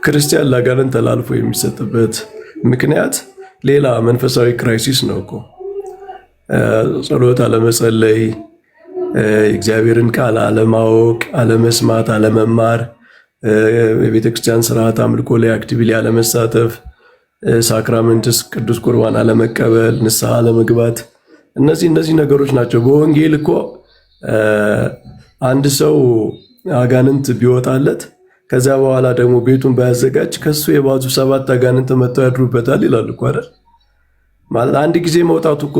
ክርስቲያን ለአጋንንት ተላልፎ የሚሰጥበት ምክንያት ሌላ መንፈሳዊ ክራይሲስ ነው እኮ። ጸሎት አለመጸለይ፣ የእግዚአብሔርን ቃል አለማወቅ፣ አለመስማት፣ አለመማር፣ የቤተክርስቲያን ስርዓት አምልኮ ላይ አክቲቭሊ አለመሳተፍ፣ ሳክራመንትስ ቅዱስ ቁርባን አለመቀበል፣ ንስሐ አለመግባት፣ እነዚህ ነገሮች ናቸው። በወንጌል እኮ አንድ ሰው አጋንንት ቢወጣለት ከዚያ በኋላ ደግሞ ቤቱን ባያዘጋጅ ከሱ የባዙ 7 አጋንንት መጥተው ያድሩበታል ይላል እኮ አይደል? ማለት አንድ ጊዜ መውጣቱ እኮ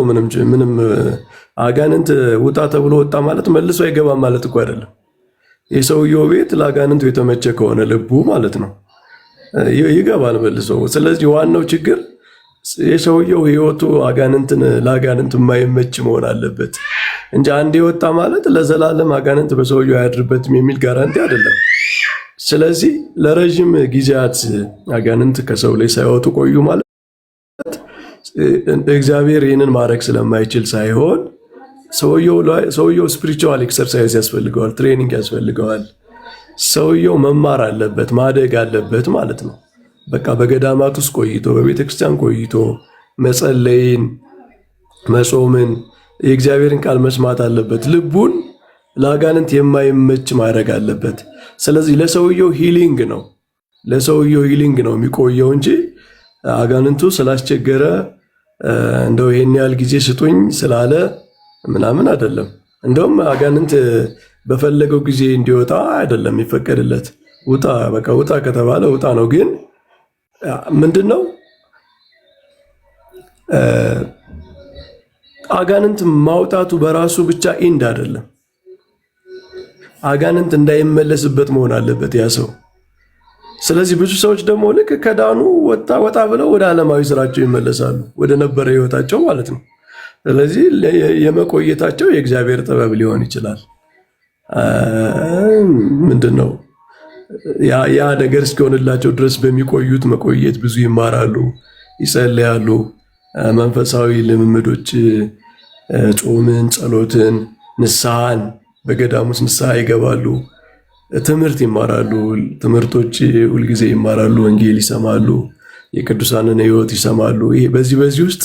ምንም አጋንንት ውጣ ተብሎ ወጣ ማለት መልሶ አይገባም ማለት እኮ አይደለም። የሰውየው ቤት ለአጋንንቱ የተመቸ ከሆነ ልቡ ማለት ነው ይገባል መልሶ። ስለዚህ ዋናው ችግር የሰውየው ህይወቱ ለአጋንንት የማይመች መሆን አለበት እንጂ አንድ የወጣ ማለት ለዘላለም አጋንንት በሰውየው አያድርበትም የሚል ጋራንቲ አይደለም። ስለዚህ ለረጅም ጊዜያት አጋንንት ከሰው ላይ ሳይወጡ ቆዩ ማለት እግዚአብሔር ይህንን ማድረግ ስለማይችል ሳይሆን ሰውየው ስፒሪቹዋል ኤክሰርሳይዝ ያስፈልገዋል፣ ትሬኒንግ ያስፈልገዋል። ሰውየው መማር አለበት፣ ማደግ አለበት ማለት ነው። በቃ በገዳማት ውስጥ ቆይቶ በቤተክርስቲያን ቆይቶ መጸለይን፣ መጾምን፣ የእግዚአብሔርን ቃል መስማት አለበት። ልቡን ለአጋንንት የማይመች ማድረግ አለበት። ስለዚህ ለሰውየው ሂሊንግ ነው የሚቆየው እንጂ አጋንንቱ ስላስቸገረ እንደው ይሄን ያህል ጊዜ ስጡኝ ስላለ ምናምን አይደለም። እንደውም አጋንንት በፈለገው ጊዜ እንዲወጣ አይደለም የሚፈቀድለት። ውጣ ከተባለ ውጣ ነው። ግን ምንድነው አጋንንት ማውጣቱ በራሱ ብቻ ኢንድ አይደለም። አጋንንት እንዳይመለስበት መሆን አለበት ያ ሰው። ስለዚህ ብዙ ሰዎች ደግሞ ልክ ከዳኑ ወጣ ብለው ወደ ዓለማዊ ስራቸው ይመለሳሉ፣ ወደ ነበረ ህይወታቸው ማለት ነው። ስለዚህ የመቆየታቸው የእግዚአብሔር ጥበብ ሊሆን ይችላል። ምንድነው ያ ነገር እስኪሆንላቸው ድረስ በሚቆዩት መቆየት ብዙ ይማራሉ፣ ይጸልያሉ፣ መንፈሳዊ ልምምዶች፣ ጾምን፣ ጸሎትን፣ ንስሐን በገዳም ውስጥ ንስሐ ይገባሉ፣ ትምህርት ይማራሉ። ትምህርቶች ሁልጊዜ ይማራሉ፣ ወንጌል ይሰማሉ፣ የቅዱሳንን ህይወት ይሰማሉ። ይሄ በዚህ ውስጥ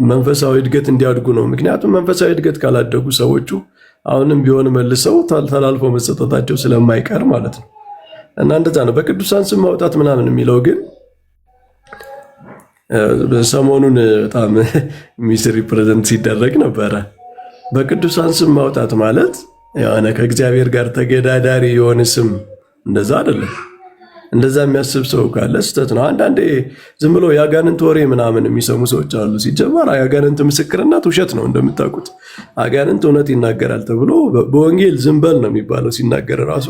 መንፈሳዊ እድገት እንዲያድጉ ነው። ምክንያቱም መንፈሳዊ እድገት ካላደጉ ሰዎቹ አሁንም ቢሆን መልሰው ተላልፈው መሰጠታቸው ስለማይቀር ማለት ነው። እና እንደዛ ነው። በቅዱሳን ስም ማውጣት ምናምን የሚለው ግን ሰሞኑን በጣም ሚስ ሪፕሬዘንት ሲደረግ ነበረ። በቅዱሳን ስም ማውጣት ማለት የሆነ ከእግዚአብሔር ጋር ተገዳዳሪ የሆነ ስም እንደዛ አይደለም። እንደዛ የሚያስብ ሰው ካለ ስህተት ነው። አንዳንዴ ዝም ብሎ የአጋንንት ወሬ ምናምን የሚሰሙ ሰዎች አሉ። ሲጀመር የአጋንንት ምስክርነት ውሸት ነው። እንደምታውቁት አጋንንት እውነት ይናገራል ተብሎ በወንጌል ዝም በል ነው የሚባለው። ሲናገር ራሱ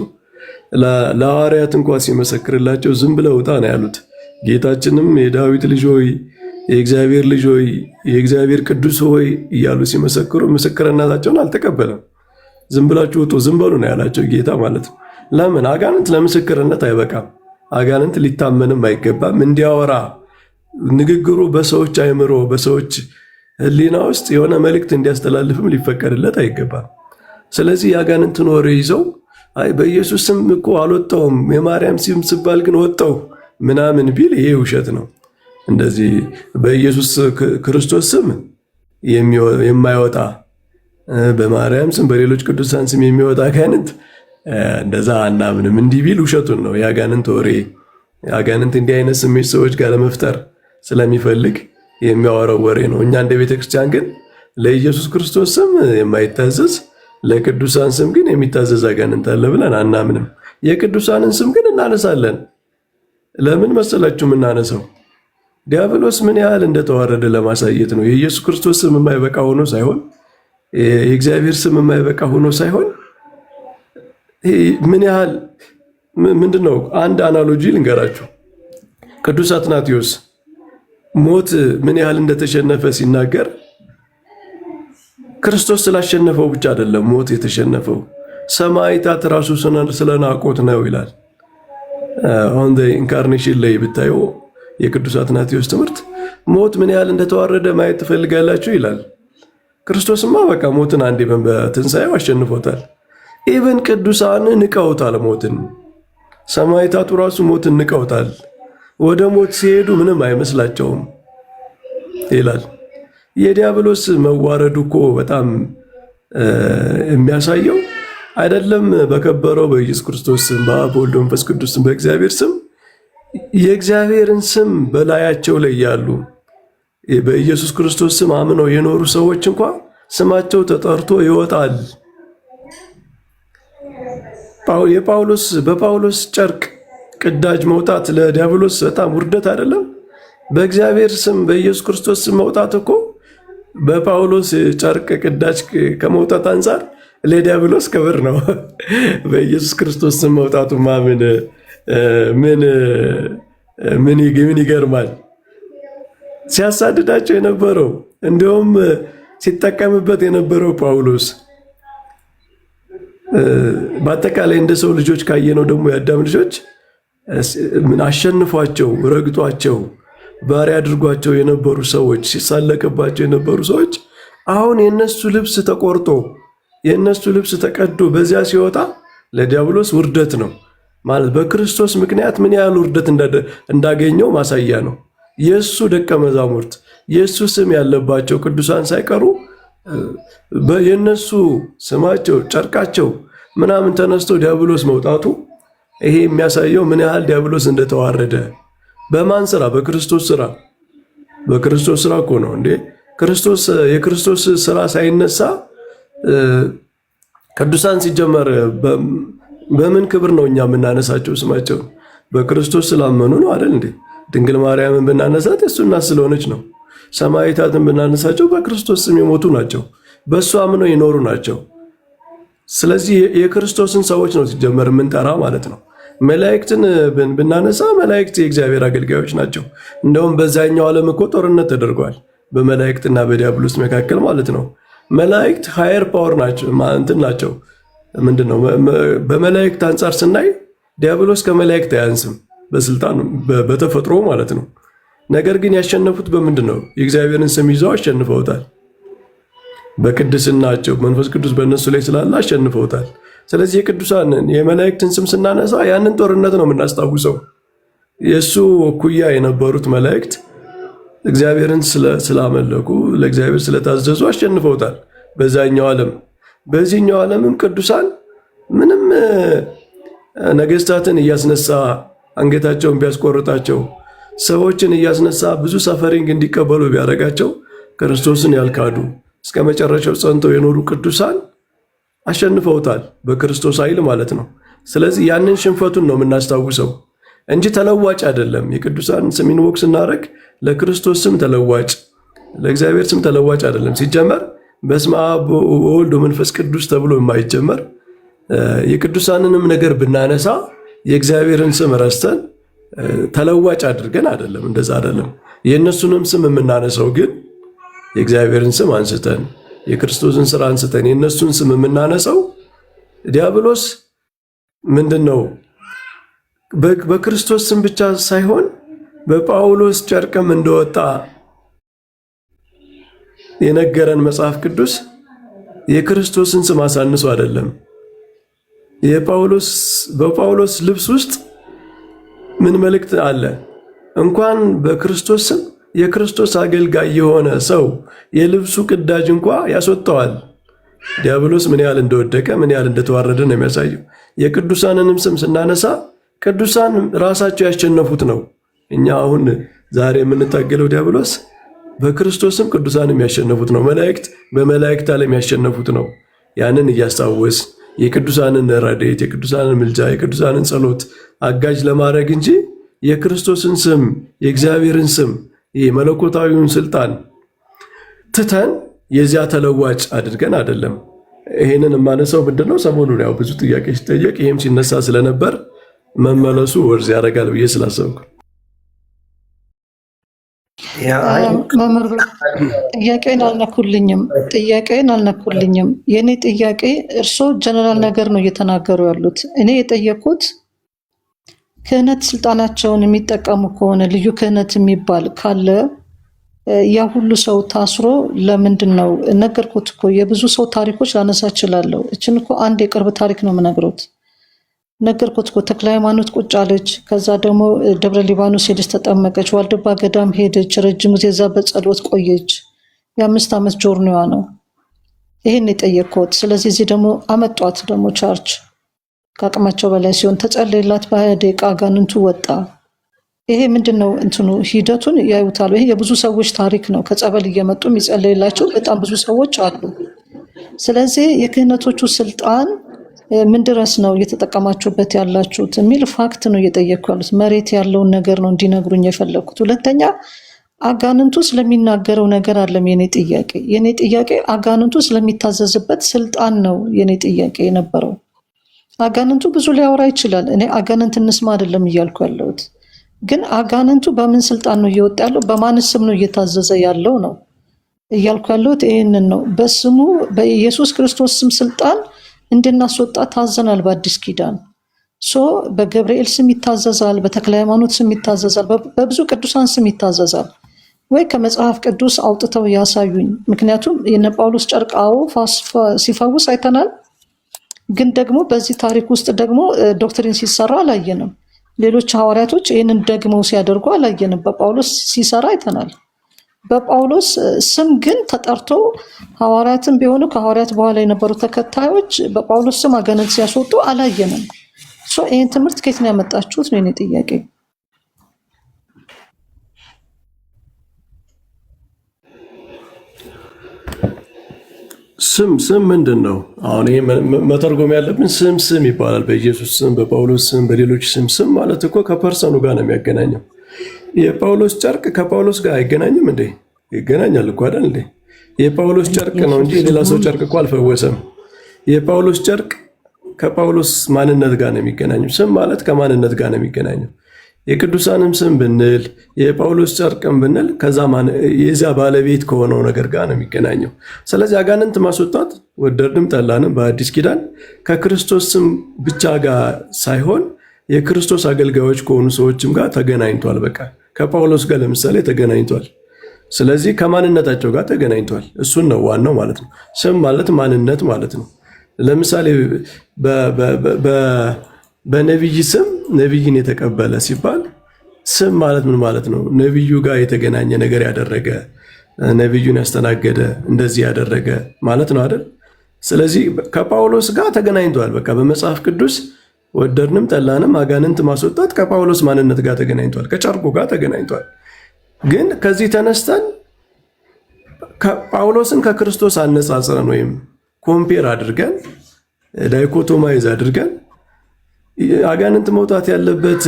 ለሐዋርያት እንኳ ሲመሰክርላቸው ዝም ብለው ውጣ ነው ያሉት። ጌታችንም የዳዊት ልጅ ሆይ፣ የእግዚአብሔር ልጅ ሆይ፣ የእግዚአብሔር ቅዱስ ሆይ እያሉ ሲመሰክሩ ምስክርነታቸውን አልተቀበለም። ዝም ብላችሁ ውጡ፣ ዝም በሉ ነው ያላቸው ጌታ ማለት ነው። ለምን? አጋንንት ለምስክርነት አይበቃም። አጋንንት ሊታመንም አይገባም። እንዲያወራ ንግግሩ በሰዎች አይምሮ፣ በሰዎች ሕሊና ውስጥ የሆነ መልእክት እንዲያስተላልፍም ሊፈቀድለት አይገባም። ስለዚህ የአጋንንትን ወሬ ይዘው አይ በኢየሱስ ስም እኮ አልወጣውም የማርያም ስም ሲባል ግን ወጣው ምናምን ቢል ይሄ ውሸት ነው። እንደዚህ በኢየሱስ ክርስቶስ ስም የማይወጣ በማርያም ስም በሌሎች ቅዱሳን ስም የሚወጣ አጋንንት እንደዛ አናምንም እንዲህ ቢል ውሸቱን ነው። የአጋንንት ወሬ የአጋንንት እንዲህ አይነት ስሜት ሰዎች ጋር ለመፍጠር ስለሚፈልግ የሚያወራው ወሬ ነው። እኛ እንደ ቤተክርስቲያን ግን ለኢየሱስ ክርስቶስ ስም የማይታዘዝ ለቅዱሳን ስም ግን የሚታዘዝ አጋንንት አለ ብለን አናምንም። የቅዱሳንን ስም ግን እናነሳለን። ለምን መሰላችሁ የምናነሳው? ዲያብሎስ ምን ያህል እንደተዋረደ ለማሳየት ነው። የኢየሱስ ክርስቶስ ስም የማይበቃ ሆኖ ሳይሆን፣ የእግዚአብሔር ስም የማይበቃ ሆኖ ሳይሆን ምን ያህል ምንድነው? አንድ አናሎጂ ልንገራችሁ። ቅዱስ አትናቴዎስ ሞት ምን ያህል እንደተሸነፈ ሲናገር ክርስቶስ ስላሸነፈው ብቻ አይደለም ሞት የተሸነፈው፣ ሰማዕታት ራሱ ስለናቆት ነው ይላል። አሁን ኢንካርኔሽን ላይ ብታዩ የቅዱስ አትናቴዎስ ትምህርት ሞት ምን ያህል እንደተዋረደ ማየት ትፈልጋላችሁ ይላል። ክርስቶስማ በቃ ሞትን አንዴ በትንሣኤው አሸንፎታል። ኢቨን ቅዱሳን ንቀውታል ሞትን። ሰማዕታቱ ራሱ ሞትን ንቀውታል። ወደ ሞት ሲሄዱ ምንም አይመስላቸውም ይላል። የዲያብሎስ መዋረዱ እኮ በጣም የሚያሳየው አይደለም በከበረው በኢየሱስ ክርስቶስ ስም በአብ በወልድ በመንፈስ ቅዱስ ስም በእግዚአብሔር ስም የእግዚአብሔርን ስም በላያቸው ላይ ያሉ በኢየሱስ ክርስቶስ ስም አምነው የኖሩ ሰዎች እንኳ ስማቸው ተጠርቶ ይወጣል። በጳውሎስ ጨርቅ ቅዳጅ መውጣት ለዲያብሎስ በጣም ውርደት አይደለም? በእግዚአብሔር ስም በኢየሱስ ክርስቶስ ስም መውጣት እኮ በጳውሎስ ጨርቅ ቅዳጅ ከመውጣት አንጻር ለዲያብሎስ ክብር ነው። በኢየሱስ ክርስቶስ ስም መውጣቱ ምን ይገርማል። ሲያሳድዳቸው የነበረው እንዲሁም ሲጠቀምበት የነበረው ጳውሎስ በአጠቃላይ እንደ ሰው ልጆች ካየነው ደግሞ የአዳም ልጆች አሸንፏቸው ረግጧቸው ባሪያ አድርጓቸው የነበሩ ሰዎች ሲሳለቅባቸው የነበሩ ሰዎች አሁን የነሱ ልብስ ተቆርጦ የነሱ ልብስ ተቀዶ በዚያ ሲወጣ ለዲያብሎስ ውርደት ነው ማለት በክርስቶስ ምክንያት ምን ያህል ውርደት እንዳገኘው ማሳያ ነው። የእሱ ደቀ መዛሙርት የእሱ ስም ያለባቸው ቅዱሳን ሳይቀሩ የነሱ ስማቸው ጨርቃቸው ምናምን ተነስቶ ዲያብሎስ መውጣቱ ይሄ የሚያሳየው ምን ያህል ዲያብሎስ እንደተዋረደ። በማን ስራ? በክርስቶስ ስራ። በክርስቶስ ስራ እኮ ነው እንዴ የክርስቶስ ስራ ሳይነሳ ቅዱሳን ሲጀመር በምን ክብር ነው እኛ የምናነሳቸው? ስማቸው በክርስቶስ ስላመኑ ነው አይደል እንዴ? ድንግል ማርያምን ብናነሳት የእሱ እናት ስለሆነች ነው። ሰማዕታትን ብናነሳቸው በክርስቶስ ስም የሞቱ ናቸው፣ በእሱ አምነው የኖሩ ናቸው። ስለዚህ የክርስቶስን ሰዎች ነው ሲጀመር የምንጠራ ማለት ነው። መላእክትን ብናነሳ መላእክት የእግዚአብሔር አገልጋዮች ናቸው። እንደውም በዛኛው ዓለም እኮ ጦርነት ተደርጓል በመላእክትና በዲያብሎስ መካከል ማለት ነው። መላእክት ሃየር ፓወር ናቸው ናቸው። ምንድነው በመላእክት አንጻር ስናይ ዲያብሎስ ከመላእክት አያንስም በስልጣን በተፈጥሮ ማለት ነው። ነገር ግን ያሸነፉት በምንድን ነው? የእግዚአብሔርን ስም ይዘው አሸንፈውታል። በቅድስናቸው መንፈስ ቅዱስ በእነሱ ላይ ስላለ አሸንፈውታል። ስለዚህ የቅዱሳንን የመላእክትን ስም ስናነሳ ያንን ጦርነት ነው የምናስታውሰው። የእሱ እኩያ የነበሩት መላእክት እግዚአብሔርን ስላመለኩ ለእግዚአብሔር ስለታዘዙ አሸንፈውታል በዛኛው ዓለም። በዚህኛው ዓለምም ቅዱሳን ምንም ነገስታትን እያስነሳ አንገታቸውን ቢያስቆርጣቸው ሰዎችን እያስነሳ ብዙ ሰፈሪንግ እንዲቀበሉ ቢያደርጋቸው ክርስቶስን ያልካዱ እስከ መጨረሻው ጸንተው የኖሩ ቅዱሳን አሸንፈውታል በክርስቶስ ኃይል ማለት ነው። ስለዚህ ያንን ሽንፈቱን ነው የምናስታውሰው እንጂ ተለዋጭ አይደለም። የቅዱሳን ስም ኢንቮክ ስናደርግ ለክርስቶስ ስም ተለዋጭ ለእግዚአብሔር ስም ተለዋጭ አይደለም። ሲጀመር በስመ አብ ወወልድ ወመንፈስ ቅዱስ ተብሎ የማይጀመር የቅዱሳንንም ነገር ብናነሳ የእግዚአብሔርን ስም ረስተን ተለዋጭ አድርገን አይደለም። እንደዛ አይደለም። የእነሱንም ስም የምናነሳው ግን የእግዚአብሔርን ስም አንስተን የክርስቶስን ስራ አንስተን የእነሱን ስም የምናነሳው ዲያብሎስ ምንድነው በክርስቶስ ስም ብቻ ሳይሆን በጳውሎስ ጨርቅም እንደወጣ የነገረን መጽሐፍ ቅዱስ የክርስቶስን ስም አሳንሶ አይደለም። በጳውሎስ ልብስ ውስጥ ምን መልእክት አለ? እንኳን በክርስቶስ ስም የክርስቶስ አገልጋይ የሆነ ሰው የልብሱ ቅዳጅ እንኳ ያስወጣዋል። ዲያብሎስ ምን ያህል እንደወደቀ ምን ያህል እንደተዋረደ ነው የሚያሳየው። የቅዱሳንንም ስም ስናነሳ ቅዱሳን ራሳቸው ያሸነፉት ነው። እኛ አሁን ዛሬ የምንታገለው ዲያብሎስ በክርስቶስም ቅዱሳንም ያሸነፉት ነው። መላእክት በመላእክት ዓለም ያሸነፉት ነው። ያንን እያስታወስ የቅዱሳንን ረድኤት፣ የቅዱሳንን ምልጃ፣ የቅዱሳንን ጸሎት አጋዥ ለማድረግ እንጂ የክርስቶስን ስም የእግዚአብሔርን ስም የመለኮታዊውን ስልጣን ትተን የዚያ ተለዋጭ አድርገን አይደለም። ይሄንን የማነሳው ምንድነው ሰሞኑን ያው ብዙ ጥያቄ ሲጠየቅ ይሄም ሲነሳ ስለነበር መመለሱ ወርዝ ያደርጋል ብዬ ስላሰብኩ ጥያቄን አልነኩልኝም። የኔ ጥያቄ እርስዎ ጀነራል ነገር ነው እየተናገሩ ያሉት። እኔ የጠየኩት ክህነት ስልጣናቸውን የሚጠቀሙ ከሆነ ልዩ ክህነት የሚባል ካለ ያ ሁሉ ሰው ታስሮ ለምንድን ነው? ነገርኩት እኮ የብዙ ሰው ታሪኮች ላነሳ እችላለሁ። እችን እኮ አንድ የቅርብ ታሪክ ነው የምነግሮት። ነገርኩት እኮ ተክለ ሃይማኖት ቁጭ አለች። ከዛ ደግሞ ደብረ ሊባኖስ ሄደች፣ ተጠመቀች። ዋልድባ ገዳም ሄደች፣ ረጅም ጊዜ እዛ በጸሎት ቆየች። የ5 ዓመት ጆርኒዋ ነው። ይሄን የጠየቅኩት። ስለዚህ እዚህ ደግሞ አመጧት ደግሞ ቻርች ከአቅማቸው በላይ ሲሆን ተጸለየላት። በ20 ደቂቃ አጋንንቱ ወጣ። ይሄ ምንድነው እንትኑ ሂደቱን ያዩታል። ይሄ የብዙ ሰዎች ታሪክ ነው። ከጸበል እየመጡ የሚጸለይላቸው በጣም ብዙ ሰዎች አሉ። ስለዚህ የክህነቶቹ ስልጣን ምን ድረስ ነው እየተጠቀማችሁበት ያላችሁት የሚል ፋክት ነው እየጠየቅኩ ያሉት። መሬት ያለውን ነገር ነው እንዲነግሩኝ የፈለኩት። ሁለተኛ አጋንንቱ ስለሚናገረው ነገር አለም የኔ ጥያቄ አጋንንቱ ስለሚታዘዝበት ስልጣን ነው የኔ ጥያቄ የነበረው። አጋንንቱ ብዙ ሊያወራ ይችላል። እኔ አጋንንት እንስማ አይደለም እያልኩ ያለሁት፣ ግን አጋንንቱ በምን ስልጣን ነው እየወጣ ያለው? በማንስ ስም ነው እየታዘዘ ያለው ነው እያልኩ ያለሁት። ይህንን ነው በስሙ በኢየሱስ ክርስቶስ ስም ስልጣን እንድናስወጣ ታዘናል። በአዲስ ኪዳን በገብርኤል ስም ይታዘዛል፣ በተክለ ሃይማኖት ስም ይታዘዛል፣ በብዙ ቅዱሳን ስም ይታዘዛል። ወይ ከመጽሐፍ ቅዱስ አውጥተው ያሳዩኝ። ምክንያቱም የነ ጳውሎስ ጨርቅ ሲፈውስ አይተናል። ግን ደግሞ በዚህ ታሪክ ውስጥ ደግሞ ዶክትሪን ሲሰራ አላየንም። ሌሎች ሐዋርያቶች ይህንን ደግመው ሲያደርጉ አላየንም። በጳውሎስ ሲሰራ አይተናል። በጳውሎስ ስም ግን ተጠርቶ ሐዋርያትም ቢሆኑ ከሐዋርያት በኋላ የነበሩ ተከታዮች በጳውሎስ ስም አጋንንት ሲያስወጡ አላየንም። ይህን ትምህርት ከየት ነው ያመጣችሁት ነው የኔ ጥያቄ። ስም ምንድን ነው? አሁን ይሄ መተርጎም ያለብን ስም ይባላል። በኢየሱስ ስም፣ በጳውሎስ ስም፣ በሌሎች ስም ማለት እኮ ከፐርሰኑ ጋር ነው የሚያገናኘው። የጳውሎስ ጨርቅ ከጳውሎስ ጋር አይገናኝም እንዴ? ይገናኛል እኮ አይደል እንዴ? የጳውሎስ ጨርቅ ነው እንጂ የሌላ ሰው ጨርቅ እኮ አልፈወሰም። የጳውሎስ ጨርቅ ከጳውሎስ ማንነት ጋር ነው የሚገናኘው። ስም ማለት ከማንነት ጋር ነው የሚገናኘው። የቅዱሳንም ስም ብንል የጳውሎስ ጨርቅም ብንል ከዛ የዚያ ባለቤት ከሆነው ነገር ጋር ነው የሚገናኘው። ስለዚህ አጋንንት ማስወጣት ወደድንም ጠላንም በአዲስ ኪዳን ከክርስቶስ ስም ብቻ ጋር ሳይሆን የክርስቶስ አገልጋዮች ከሆኑ ሰዎችም ጋር ተገናኝቷል። በቃ ከጳውሎስ ጋር ለምሳሌ ተገናኝቷል። ስለዚህ ከማንነታቸው ጋር ተገናኝቷል። እሱን ነው ዋናው ማለት ነው። ስም ማለት ማንነት ማለት ነው። ለምሳሌ በነቢይ ስም ነቢይን የተቀበለ ሲባል ስም ማለት ምን ማለት ነው? ነቢዩ ጋር የተገናኘ ነገር ያደረገ፣ ነቢዩን ያስተናገደ፣ እንደዚህ ያደረገ ማለት ነው አይደል? ስለዚህ ከጳውሎስ ጋር ተገናኝቷል። በቃ በመጽሐፍ ቅዱስ ወደድንም ጠላንም አጋንንት ማስወጣት ከጳውሎስ ማንነት ጋር ተገናኝቷል፣ ከጨርቁ ጋር ተገናኝቷል። ግን ከዚህ ተነስተን ጳውሎስን ከክርስቶስ አነጻጽረን ወይም ኮምፔር አድርገን ዳይኮቶማይዝ አድርገን አጋንንት መውጣት ያለበት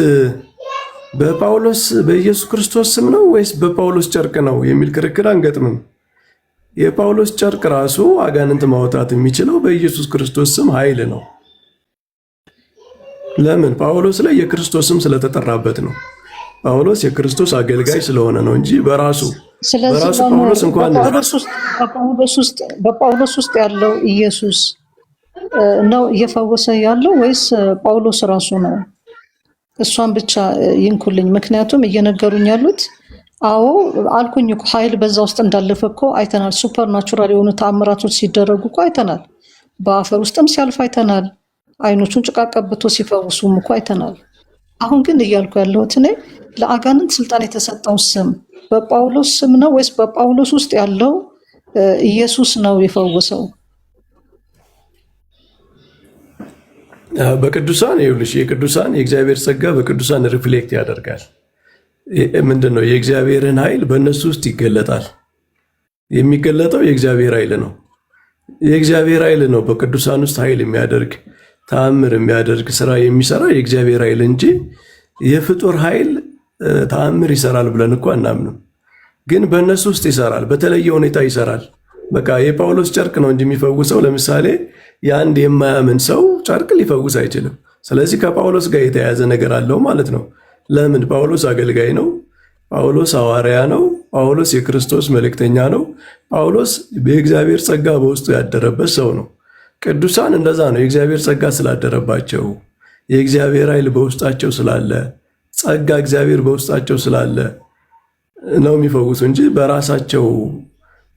በጳውሎስ በኢየሱስ ክርስቶስ ስም ነው ወይስ በጳውሎስ ጨርቅ ነው የሚል ክርክር አንገጥምም። የጳውሎስ ጨርቅ ራሱ አጋንንት ማውጣት የሚችለው በኢየሱስ ክርስቶስ ስም ኃይል ነው። ለምን? ጳውሎስ ላይ የክርስቶስ ስም ስለተጠራበት ነው። ጳውሎስ የክርስቶስ አገልጋይ ስለሆነ ነው እንጂ በራሱ ጳውሎስ እንኳን በጳውሎስ ውስጥ ያለው ኢየሱስ ነው እየፈወሰ ያለው ወይስ ጳውሎስ ራሱ ነው? እሷን ብቻ ይንኩልኝ። ምክንያቱም እየነገሩኝ ያሉት አዎ አልኩኝ እኮ ኃይል በዛ ውስጥ እንዳለፈ እኮ አይተናል። ሱፐር ናቹራል የሆኑ ተአምራቶች ሲደረጉ እኮ አይተናል። በአፈር ውስጥም ሲያልፍ አይተናል። አይኖቹን ጭቃ ቀብቶ ሲፈውሱም እኮ አይተናል። አሁን ግን እያልኩ ያለሁት እኔ ለአጋንንት ስልጣን የተሰጠው ስም በጳውሎስ ስም ነው ወይስ በጳውሎስ ውስጥ ያለው ኢየሱስ ነው የፈወሰው? በቅዱሳን ይኸውልሽ፣ የቅዱሳን የእግዚአብሔር ጸጋ በቅዱሳን ሪፍሌክት ያደርጋል። ምንድን ነው? የእግዚአብሔርን ኃይል በእነሱ ውስጥ ይገለጣል። የሚገለጠው የእግዚአብሔር ኃይል ነው። የእግዚአብሔር ኃይል ነው በቅዱሳን ውስጥ ኃይል የሚያደርግ ተአምር የሚያደርግ ስራ የሚሰራ የእግዚአብሔር ኃይል እንጂ የፍጡር ኃይል ተአምር ይሰራል ብለን እኮ አናምንም። ግን በእነሱ ውስጥ ይሰራል፣ በተለየ ሁኔታ ይሰራል። በቃ የጳውሎስ ጨርቅ ነው እንጂ የሚፈውሰው። ለምሳሌ የአንድ የማያምን ሰው ጨርቅ ሊፈውስ አይችልም። ስለዚህ ከጳውሎስ ጋር የተያያዘ ነገር አለው ማለት ነው። ለምን? ጳውሎስ አገልጋይ ነው። ጳውሎስ ሐዋርያ ነው። ጳውሎስ የክርስቶስ መልእክተኛ ነው። ጳውሎስ የእግዚአብሔር ጸጋ በውስጡ ያደረበት ሰው ነው። ቅዱሳን እንደዛ ነው። የእግዚአብሔር ጸጋ ስላደረባቸው፣ የእግዚአብሔር ኃይል በውስጣቸው ስላለ፣ ጸጋ እግዚአብሔር በውስጣቸው ስላለ ነው የሚፈውሱ እንጂ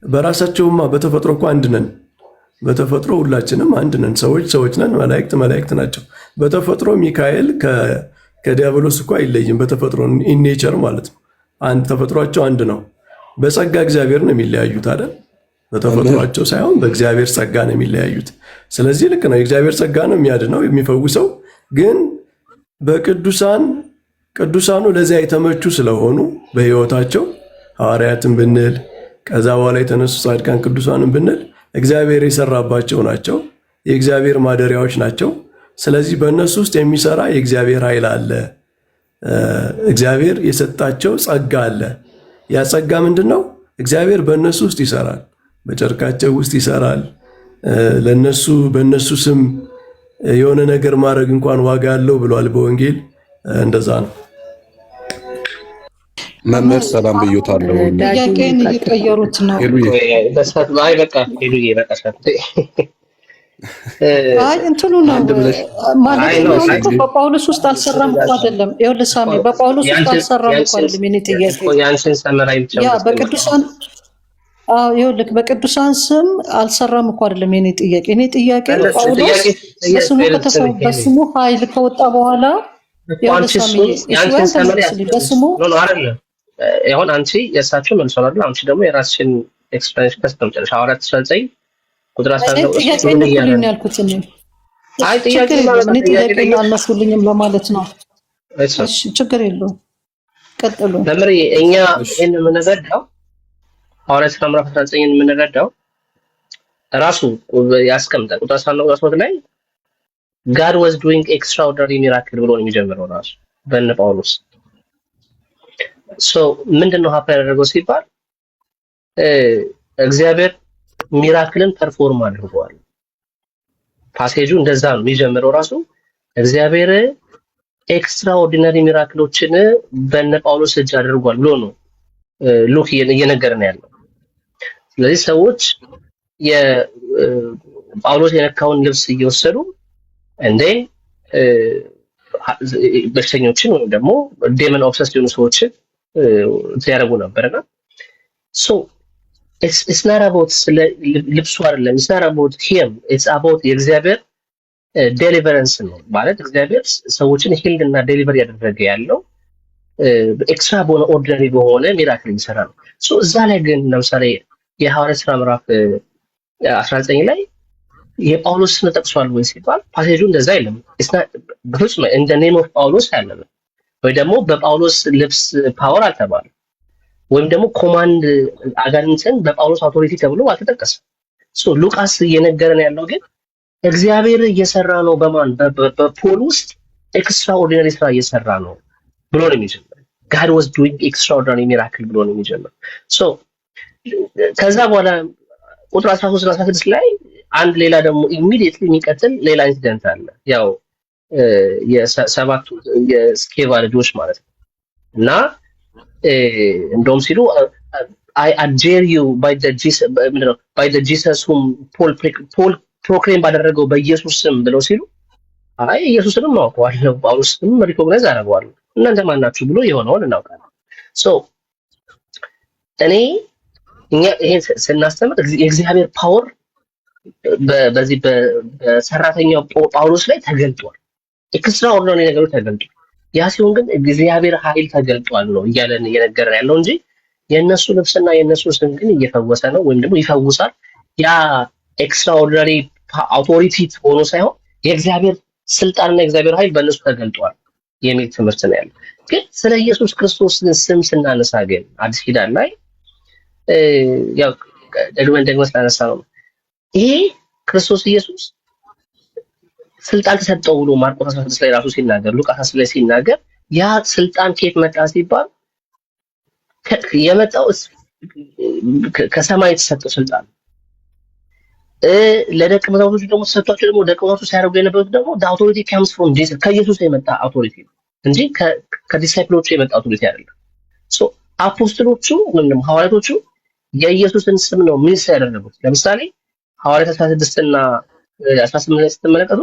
በራሳቸውማ በተፈጥሮ እኮ አንድ ነን። በተፈጥሮ ሁላችንም አንድ ነን። ሰዎች ነን፣ መላእክት ናቸው። በተፈጥሮ ሚካኤል ከዲያብሎስ እኮ አይለይም። በተፈጥሮ ኢኔቸር ማለት ነው። አንድ ተፈጥሯቸው አንድ ነው። በጸጋ እግዚአብሔር ነው የሚለያዩት አይደል? በተፈጥሯቸው ሳይሆን በእግዚአብሔር ጸጋ ነው የሚለያዩት። ስለዚህ ልክ ነው። የእግዚአብሔር ጸጋ ነው የሚያድነው የሚፈውሰው። ግን ቅዱሳኑ ለዚያ የተመቹ ስለሆኑ በሕይወታቸው ሐዋርያትን ብንል ከዛ በኋላ የተነሱ ጻድቃን ቅዱሳንን ብንል እግዚአብሔር የሰራባቸው ናቸው። የእግዚአብሔር ማደሪያዎች ናቸው። ስለዚህ በእነሱ ውስጥ የሚሰራ የእግዚአብሔር ኃይል አለ። እግዚአብሔር የሰጣቸው ጸጋ አለ። ያ ጸጋ ምንድን ነው? እግዚአብሔር በእነሱ ውስጥ ይሰራል፣ በጨርቃቸው ውስጥ ይሰራል። በእነሱ ስም የሆነ ነገር ማድረግ እንኳን ዋጋ አለው ብሏል በወንጌል። እንደዛ ነው። መምህር ሰላም ብዮታለሁ። ጥያቄን እየቀየሩት ነው። እንትኑ ነው ማለት ነው። በጳውሎስ ውስጥ አልሰራም እኮ አይደለም። ይኸውልህ ሳሚ፣ በጳውሎስ ውስጥ አልሰራም እኮ አይደለም። የእኔ ጥያቄ ያ በቅዱሳን ይኸውልህ በቅዱሳን ስም አልሰራም እኮ አይደለም። የእኔ ጥያቄ ጳውሎስ በስሙ ኃይል ከወጣ በኋላ በስሙ ይሁን አንቺ የእሳቸው መልሶ አይደል? አንቺ ደግሞ የራስሽን ኤክስፕላኔሽን ከስተም ጨርሻ ሐዋርያት 19 ቁጥር 19 ጥያቄ አልመስሉኝም ለማለት ነው። እሺ ችግር የለውም ቀጥሉ። ለምሪ እኛ ይሄን የምንረዳው ሐዋርያት ሥራ ምዕራፍ 19 የምንረዳው ራሱ ያስቀምጣል። ቁጥር 19 ላይ God was doing extraordinary miracle ብሎ ነው የሚጀምረው ራሱ በእነ ጳውሎስ። ምንድነው ሀፕ ያደረገው ሲባል እግዚአብሔር ሚራክልን ፐርፎርም አድርጓል። ፓሴጁ እንደዛ ነው የሚጀምረው ራሱ እግዚአብሔር ኤክስትራኦርዲናሪ ሚራክሎችን በእነ ጳውሎስ እጅ አድርጓል ብሎ ነው ሉክ እየነገረን ያለው። ስለዚህ ሰዎች የጳውሎስ የነካውን ልብስ እየወሰዱ እንዴ በሽተኞችን ወይም ደግሞ ዴመን ኦብሰስ የሆኑ ሰዎችን ሲያደርጉ ነበርና it's not about ልብሱ አይደለም። it's not about him, it's about የእግዚአብሔር ዴሊቨረንስ ነው ማለት እግዚአብሔር ሰዎችን ሂልድ እና ዴሊቨር ያደረገ ያለው ኤክስትራ በሆነ ኦርዲናሪ በሆነ ሚራክል ይሰራ ነው። እዛ ላይ ግን ለምሳሌ የሐዋርያት ሥራ ምዕራፍ 19 ላይ የጳውሎስ ስም ተጠቅሷል ወይ ሲባል ፓሴጁ እንደዛ አይደለም። በፍጹም እንደ ኔም ኦፍ ጳውሎስ አይደለም፣ ወይ ደግሞ በጳውሎስ ልብስ ፓወር አልተባለም፣ ወይም ደግሞ ኮማንድ አጋንንትን በጳውሎስ አውቶሪቲ ተብሎ አልተጠቀሰም። ሉቃስ እየነገረን ያለው ግን እግዚአብሔር እየሰራ ነው። በማን በፖል ውስጥ ኤክስትራኦርዲናሪ ስራ እየሰራ ነው ብሎ ነው የሚጀምረው። God was doing extraordinary miracle ብሎ ነው የሚጀምረው። ከዛ በኋላ ቁጥር 13 እና 16 ላይ አንድ ሌላ ደግሞ ኢሚዲየትሊ የሚቀጥል ሌላ ኢንሲደንት አለ። ያው የሰባቱ የስኬቫ ልጆች ማለት ነው እና እንደውም ሲሉ I adjure you by the Jesus whom Paul ፕሮክሌም ባደረገው በኢየሱስ ስም ብለው ሲሉ አይ ኢየሱስንም አውቀዋለሁ ጳውሎስንም ሪኮግናይዝ አደርገዋለሁ እናንተ ማን ናችሁ ብሎ የሆነውን እናውቃለን። እኛ ይሄን ስናስተምር የእግዚአብሔር ፓወር በዚህ በሰራተኛው ጳውሎስ ላይ ተገልጧል። ኤክስትራኦርዲናሪ ነገሮች ተገልጧል። ያ ሲሆን ግን እግዚአብሔር ኃይል ተገልጧል ነው እያለን እየነገረን ያለው እንጂ የእነሱ ልብስና የእነሱ ስም ግን እየፈወሰ ነው ወይም ደግሞ ይፈውሳል። ያ ኤክስትራኦርዲናሪ አውቶሪቲ ሆኖ ሳይሆን የእግዚአብሔር ስልጣንና የእግዚአብሔር ኃይል በእነሱ ተገልጧል የሚል ትምህርት ነው ያለው። ግን ስለ ኢየሱስ ክርስቶስ ስም ስናነሳ ግን አዲስ ኪዳን ላይ ያው ደግመን ስላነሳ ነው ይሄ ክርስቶስ ኢየሱስ ስልጣን ተሰጠው ብሎ ማርቆስ 16 ላይ ራሱ ሲናገር፣ ሉቃስ 10 ላይ ሲናገር ያ ስልጣን ከየት መጣ ሲባል የመጣው ከሰማይ የተሰጠው ስልጣን ለደቀ መዛሙርቱ ደግሞ ተሰጥቷቸው ደግሞ ደቀ መዛሙርቱ ሲያደርጉ የነበሩት ደግሞ the authority comes from Jesus ከኢየሱስ የመጣ አውቶሪቲ ነው እንጂ ከዲሳይፕሎቹ የመጣ አውቶሪቲ አይደለም። አፖስቶሎቹ ወይም ሐዋርያቶቹ የኢየሱስን ስም ነው ሚስ ያደረጉት። ለምሳሌ ሐዋርያት 16 እና 18 ላይ ስትመለከቱ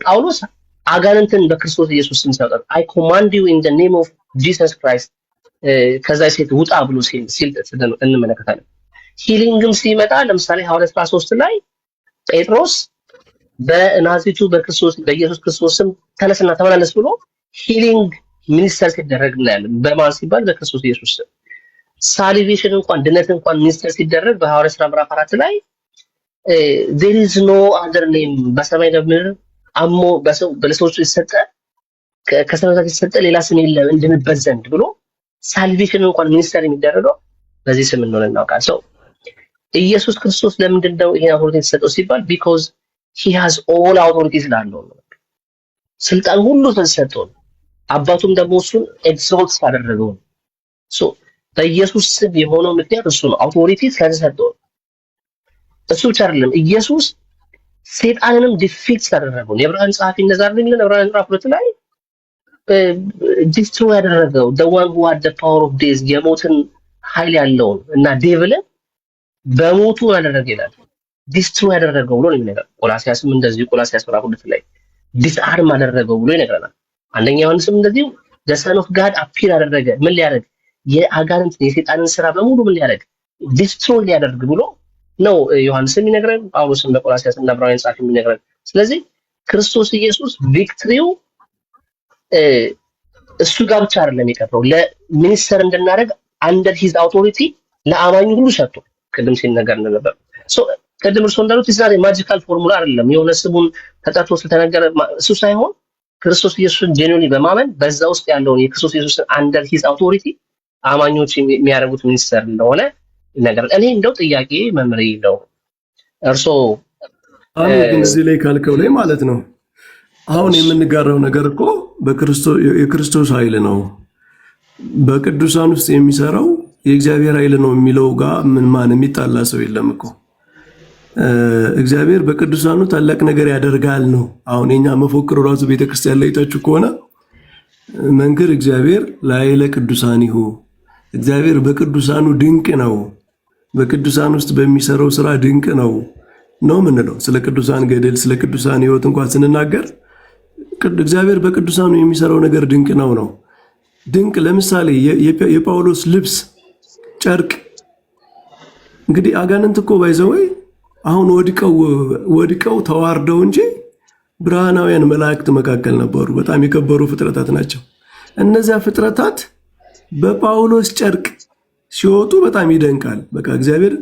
ጳውሎስ አጋንንትን በክርስቶስ ኢየሱስ ስም ሲያወጣ I command you in the name of Jesus Christ ከዛ ሴት ውጣ ብሎ ሲል እንመለከታለን። ሂሊንግም ሲመጣ ለምሳሌ ሐዋርያት 13 ላይ ጴጥሮስ በናዝሬቱ በክርስቶስ በኢየሱስ ክርስቶስ ስም ተነስና ተመላለስ ብሎ ሂሊንግ ሚኒስተር ሲደረግ እናያለን። በማን ሲባል? በክርስቶስ ኢየሱስ ስም። ሳሊቬሽን እንኳን ድነት እንኳን ሚኒስተር ሲደረግ በሐዋርያት ሥራ ምዕራፍ 4 ላይ there is no other name በሰማይ በምድር አሞ በሰዎች የተሰጠ ከሰማያት የተሰጠ ሌላ ስም የለም እንድንበት ዘንድ ብሎ ሳልቬሽን እንኳን ሚኒስተር የሚደረገው በዚህ ስም እንደሆነ እናውቃለን። ሰው ኢየሱስ ክርስቶስ ለምንድን ነው ይሄን አውቶሪቲ የተሰጠው ሲባል because he has all authority ስላለው ነው። ስልጣን ሁሉ ተሰጥቷል። አባቱም ደግሞ እሱን ኤክሶልት አደረገው። ሶ በኢየሱስ ስም የሆነው ምክንያት እሱ ነው። አውቶሪቲ ስለተሰጠው እሱ ብቻ አይደለም፣ ኢየሱስ ሰይጣንንም ዲፊት አደረገው። የዕብራውያን ጸሐፊ እንደዛ አይደል የሚለው ዕብራውያን ምዕራፍ 2 ላይ ዲስትሮይ ያደረገው the one who had the power of death የሞትን ኃይል ያለውን እና ዴቪልን በሞቱ ያደረገ ይላል። ዲስትሮይ ያደረገው ብሎ ነው የሚነግረው። ቆላስይስም እንደዚህ ቆላስይስ ምዕራፍ 2 ላይ ዲስአርም አደረገው ብሎ ይነግረናል። አንደኛ ዮሐንስም እንደዚህ the son of God appear አደረገ። ምን ሊያደርግ? የአጋንንት የሰይጣንን ስራ በሙሉ ምን ሊያደርግ? ዲስትሮይ ሊያደርግ ብሎ ነው ዮሐንስም ይነግረን፣ ጳውሎስም በቆላስይስ እና ዕብራውያን ጸሐፊ ይነግረን። ስለዚህ ክርስቶስ ኢየሱስ ቪክትሪው እሱ ጋር ብቻ አይደለም የቀረው፣ ለሚኒስተር እንድናደርግ አንደር ሂዝ አውቶሪቲ ለአማኙ ሁሉ ሰጥቶ ቅድም ሲነገር እንደነበር ቅድም እርሶ እንዳሉት ይዛሬ ማጂካል ፎርሙላ አይደለም። የሆነ ስሙን ተጠርቶ ስለተነገረ እሱ ሳይሆን ክርስቶስ ኢየሱስን ጄኑዊንሊ በማመን በዛ ውስጥ ያለውን የክርስቶስ ኢየሱስን አንደር ሂዝ አውቶሪቲ አማኞች የሚያደርጉት ሚኒስተር እንደሆነ ነገር እኔ እንደው ጥያቄ መምሪ ነው እርሶ ግን እዚህ ላይ ካልከው ላይ ማለት ነው አሁን የምንጋራው ነገር እኮ የክርስቶስ ኃይል ነው፣ በቅዱሳን ውስጥ የሚሰራው የእግዚአብሔር ኃይል ነው የሚለው ጋር ማን የሚጣላ ሰው የለም እኮ። እግዚአብሔር በቅዱሳኑ ታላቅ ነገር ያደርጋል ነው። አሁን የኛ መፎክሩ ራሱ ቤተክርስቲያን ላይ ታችሁ ከሆነ መንክር እግዚአብሔር ላይለ ቅዱሳኒሁ፣ እግዚአብሔር በቅዱሳኑ ድንቅ ነው፣ በቅዱሳን ውስጥ በሚሰራው ስራ ድንቅ ነው ነው ምንለው። ስለ ቅዱሳን ገድል ስለ ቅዱሳን ሕይወት እንኳን ስንናገር እግዚአብሔር በቅዱሳኑ የሚሰራው ነገር ድንቅ ነው። ድንቅ ለምሳሌ የጳውሎስ ልብስ ጨርቅ እንግዲህ አጋንንት እኮ ባይዘወይ አሁን ወድቀው ተዋርደው እንጂ ብርሃናውያን መላእክት መካከል ነበሩ። በጣም የከበሩ ፍጥረታት ናቸው። እነዚያ ፍጥረታት በጳውሎስ ጨርቅ ሲወጡ በጣም ይደንቃል። በቃ እግዚአብሔር